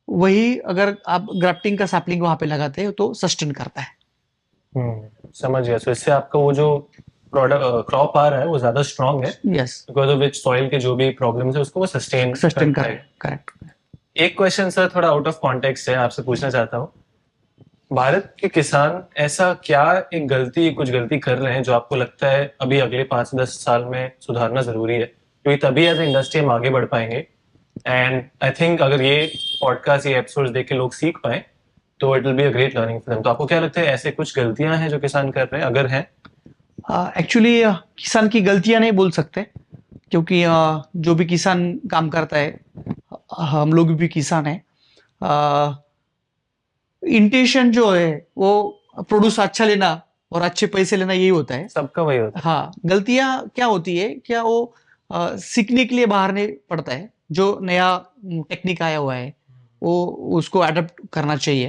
Speaker 1: वही अगर आप ग्राफ्टिंग का सैपलिंग वहां पे लगाते हैं तो सस्टेन करता है।
Speaker 2: समझ गया। सो इससे आपका वो जो प्रोडक्ट क्रॉप आ रहा है वो ज्यादा स्ट्रांग है,
Speaker 1: yes,
Speaker 2: because of which soil के जो भी प्रॉब्लम्स है उसको वो सस्टेन
Speaker 1: सस्टेन
Speaker 2: कर
Speaker 1: कर
Speaker 2: पाएगा।
Speaker 1: करेक्ट।
Speaker 2: एक क्वेश्चन सर थोड़ा आउट ऑफ कॉन्टेक्स्ट है, आपसे पूछना चाहता हूँ, भारत के किसान ऐसा क्या कुछ गलती कर रहे हैं जो आपको लगता है अभी अगले 5-10 साल में सुधारना जरूरी है, क्योंकि तभी एज ए इंडस्ट्री हम आगे बढ़ पाएंगे। एंड आई थिंक अगर ये पॉडकास्ट, ये एपिसोड देख के लोग सीख पाए तो it will be a great learning for them. तो आपको क्या लगता है ऐसे कुछ गलतियां हैं जो किसान कर रहे हैं, अगर हैं?
Speaker 1: एक्चुअली किसान की गलतियां नहीं बोल सकते, क्योंकि जो भी किसान काम करता है, हम लोग भी किसान है, इंटेंशन जो है वो प्रोड्यूस अच्छा लेना और अच्छे पैसे लेना, यही होता है।
Speaker 2: सबका वही होता
Speaker 1: हाँ, गलतियां क्या होती है, क्या वो सीखने के लिए बाहर नहीं पड़ता है। जो नया टेक्निक आया हुआ है वो उसको अडॉप्ट करना चाहिए,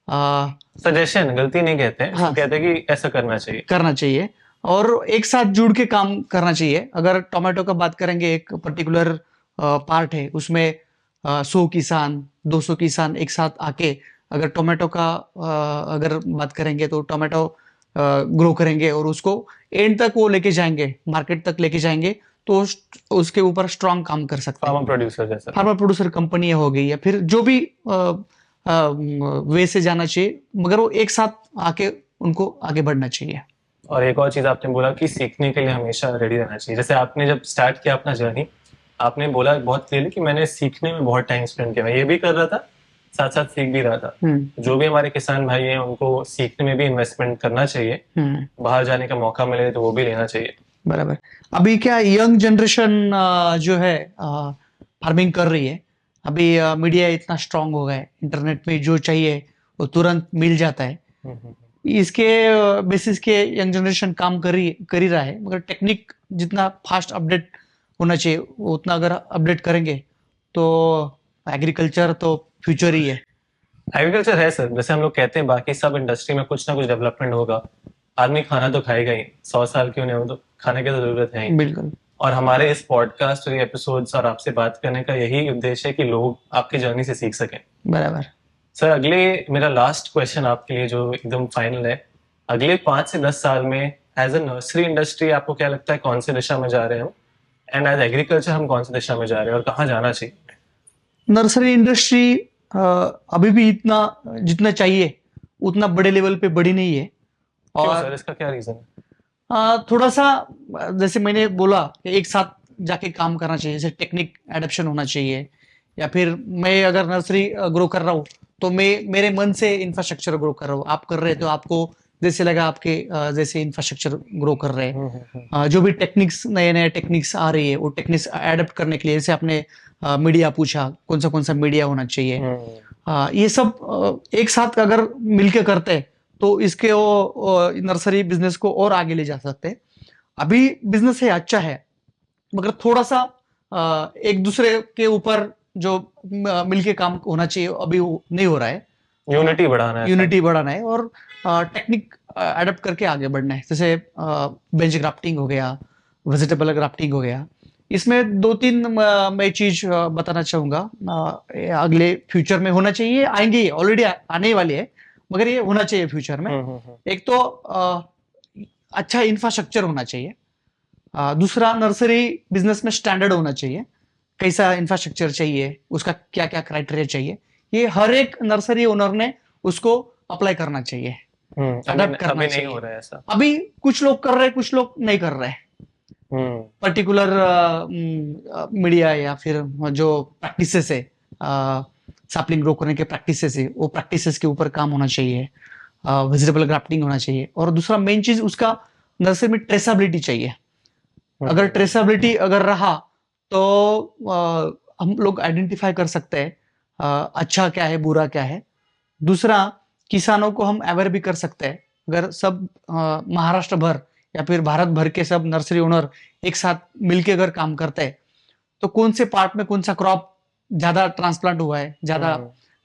Speaker 2: है। सजेशन, गलती नहीं कहते हैं,
Speaker 1: हाँ,
Speaker 2: कहते हैं कि ऐसा करना चाहिए।
Speaker 1: करना चाहिए और एक साथ जुड़ के काम करना चाहिए। अगर टोमेटो का बात करेंगे, एक पर्टिकुलर पार्ट है उसमें 100 किसान 200 किसान एक साथ आके अगर टोमेटो का अगर बात करेंगे तो टोमेटो ग्रो करेंगे और उसको एंड तक वो लेके जाएंगे, मार्केट तक लेके जाएंगे, तो उसके ऊपर स्ट्रांग काम कर सकते हैं।
Speaker 2: फार्मर प्रोड्यूसर जैसा।
Speaker 1: फार्मर प्रोड्यूसर कंपनी हो गई या फिर जो भी वे से जाना चाहिए, मगर वो एक साथ आके उनको आगे बढ़ना चाहिए।
Speaker 2: और एक और चीज आपने बोला कि सीखने के लिए हमेशा रेडी रहना चाहिए। जैसे आपने जब स्टार्ट किया अपना जर्नी, आपने बोला बहुत क्लियरली कि मैंने सीखने में बहुत टाइम स्पेंड किया, मैं ये भी कर रहा था, साथ साथ सीख भी रहा था। जो भी हमारे किसान भाई हैं उनको सीखने में भी इन्वेस्टमेंट करना चाहिए, बाहर जाने का मौका मिले तो वो भी लेना चाहिए।
Speaker 1: बराबर। अभी क्या यंग जनरेशन जो है फार्मिंग कर रही है, अभी मीडिया इतना स्ट्रांग हो गया है, इंटरनेट में जो चाहिए वो तुरंत मिल जाता है। इसके बेसिस के यंग जनरेशन काम कर ही रहा है, मगर टेक्निक जितना फास्ट अपडेट होना चाहिए उतना अगर अपडेट करेंगे तो एग्रीकल्चर तो फ्यूचर ही है।
Speaker 2: एग्रीकल्चर है सर, जैसे हम लोग कहते हैं बाकी सब इंडस्ट्री में कुछ ना कुछ डेवलपमेंट होगा, आदमी खाना तो खाएगा ही, 100 साल क्यों नहीं हो, तो खाने की तो जरूरत है ही।
Speaker 1: बिल्कुल।
Speaker 2: और हमारे इस पॉडकास्ट और एपिसोड्स और आपसे बात करने का यही उद्देश्य है कि लोग आपकी जर्नी से सीख सकें।
Speaker 1: बराबर।
Speaker 2: सर अगले, मेरा लास्ट क्वेश्चन आपके लिए जो एकदम फाइनल है, अगले 5 से 10 साल में एज ए नर्सरी इंडस्ट्री आपको क्या लगता है कौन सी दिशा में जा रहे हो, एंड एज एग्रीकल्चर हम कौन सी दिशा में जा रहे हैं और कहाँ जाना चाहिए?
Speaker 1: नर्सरी इंडस्ट्री अभी भी इतना जितना चाहिए उतना बड़े लेवल पे बड़ी नहीं है।
Speaker 2: क्यों
Speaker 1: और
Speaker 2: सर, इसका क्या रीजन है?
Speaker 1: थोड़ा सा जैसे मैंने बोला कि एक साथ जाके काम करना चाहिए, जैसे टेक्निक एडप्शन होना चाहिए, या फिर मैं अगर नर्सरी ग्रो कर रहा हूँ तो मैं मेरे मन से इंफ्रास्ट्रक्चर ग्रो कर रहा हूँ, आप कर रहे हैं तो आपको जैसे लगा आपके जैसे इंफ्रास्ट्रक्चर ग्रो कर रहे हैं। जो भी टेक्निक्स नए नए टेक्निक्स आ रही है वो टेक्निक्स अडेप्ट करने के लिए, जैसे आपने मीडिया पूछा कौन सा मीडिया होना चाहिए, ये सब एक साथ अगर मिलके करते हैं तो इसके वो नर्सरी बिजनेस को और आगे ले जा सकते हैं। अभी बिजनेस है अच्छा है, मगर थोड़ा सा एक दूसरे के ऊपर जो मिलके काम होना चाहिए अभी वो नहीं हो रहा है।
Speaker 2: यूनिटी बढ़ाना है,
Speaker 1: यूनिटी बढ़ाना है और टेक्निक अडेप्ट करके आगे बढ़ना है। जैसे बेंच ग्राफ्टिंग हो गया, वेजिटेबल ग्राफ्टिंग हो गया। इसमें 2-3 मैं चीज बताना चाहूंगा, अगले फ्यूचर में होना चाहिए, आएंगे, ऑलरेडी आने वाले है, मगर ये होना चाहिए फ्यूचर में। एक तो अच्छा इंफ्रास्ट्रक्चर होना चाहिए, दूसरा नर्सरी बिजनेस में स्टैंडर्ड होना चाहिए, कैसा इंफ्रास्ट्रक्चर चाहिए, उसका क्या क्या क्राइटेरिया चाहिए, ये हर एक नर्सरी ओनर ने उसको अप्लाई करना चाहिए, अडॉप्ट करना
Speaker 2: अभी नहीं
Speaker 1: चाहिए।
Speaker 2: हो रहा है ऐसा।
Speaker 1: अभी कुछ लोग कर रहे हैं, कुछ लोग नहीं कर रहे हैं। पर्टिकुलर मीडिया या फिर जो प्रैक्टिसेस है, सैपलिंग ग्रो करने के प्रैक्टिसेस है, वो प्रैक्टिसेस के ऊपर काम होना चाहिए, वेजिटेबल ग्राफ्टिंग होना चाहिए। और दूसरा मेन चीज उसका नर्सरी में ट्रेसेबिलिटी चाहिए। अगर ट्रेसेबिलिटी अगर रहा तो हम लोग आइडेंटिफाई कर सकते हैं अच्छा क्या है बुरा क्या है। दूसरा, किसानों को हम अवेयर भी कर सकते हैं। अगर सब महाराष्ट्र भर या फिर भारत भर के सब नर्सरी ओनर एक साथ मिलके अगर काम करते हैं तो कौन से पार्ट में कौन सा क्रॉप ज्यादा ट्रांसप्लांट हुआ है, ज्यादा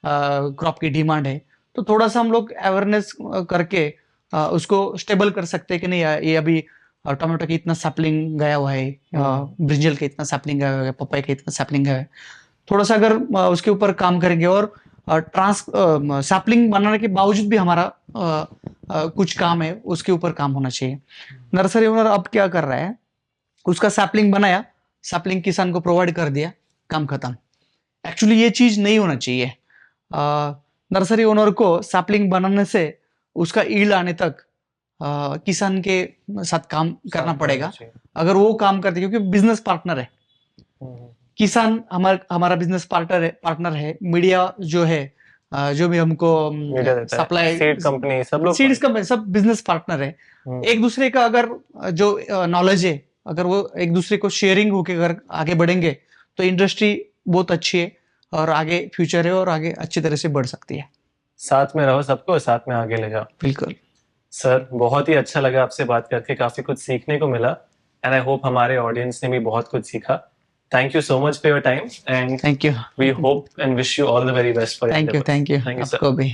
Speaker 1: क्रॉप की डिमांड है, तो थोड़ा सा हम लोग अवेयरनेस करके उसको स्टेबल कर सकते हैं कि नहीं ये अभी टोमेटो की इतना सैपलिंग गया हुआ है, ब्रिंजल के इतना सैपलिंग गया हुआ है, पपाई का इतना सैपलिंग गया है। थोड़ा सा अगर उसके ऊपर काम करेंगे और सैपलिंग बनाने के बावजूद भी हमारा कुछ काम है, उसके ऊपर काम होना चाहिए। नर्सरी ओनर अब क्या कर रहा है, उसका सैपलिंग बनाया, सैपलिंग किसान को प्रोवाइड कर दिया, काम खत्म। एक्चुअली ये चीज नहीं होना चाहिए। नर्सरी ओनर को सैपलिंग बनाने से उसका ईल्ड आने तक किसान के साथ काम करना पड़ेगा। अगर वो काम करते, क्योंकि बिजनेस पार्टनर है किसान, हमारा बिजनेस पार्टनर है। मीडिया जो है, जो भी हमको सप्लाई,
Speaker 2: सीड कंपनी, सब लोग
Speaker 1: सीड्स कंपनी, सब बिजनेस पार्टनर है। एक दूसरे का अगर जो नॉलेज है, अगर वो एक दूसरे को शेयरिंग होके अगर आगे बढ़ेंगे तो इंडस्ट्री बहुत अच्छी है और आगे फ्यूचर है और आगे अच्छी तरह से बढ़ सकती है।
Speaker 2: साथ में रहो सबको, साथ में आगे ले जाओ।
Speaker 1: बिल्कुल
Speaker 2: सर, बहुत ही अच्छा लगा आपसे बात करके, काफी कुछ सीखने को मिला एंड आई होप हमारे ऑडियंस ने भी बहुत कुछ सीखा। Thank you so much for your time and
Speaker 1: thank you
Speaker 2: we hope and wish you all the very best for
Speaker 1: thank you
Speaker 2: Thank you, sir.
Speaker 1: आपको भी।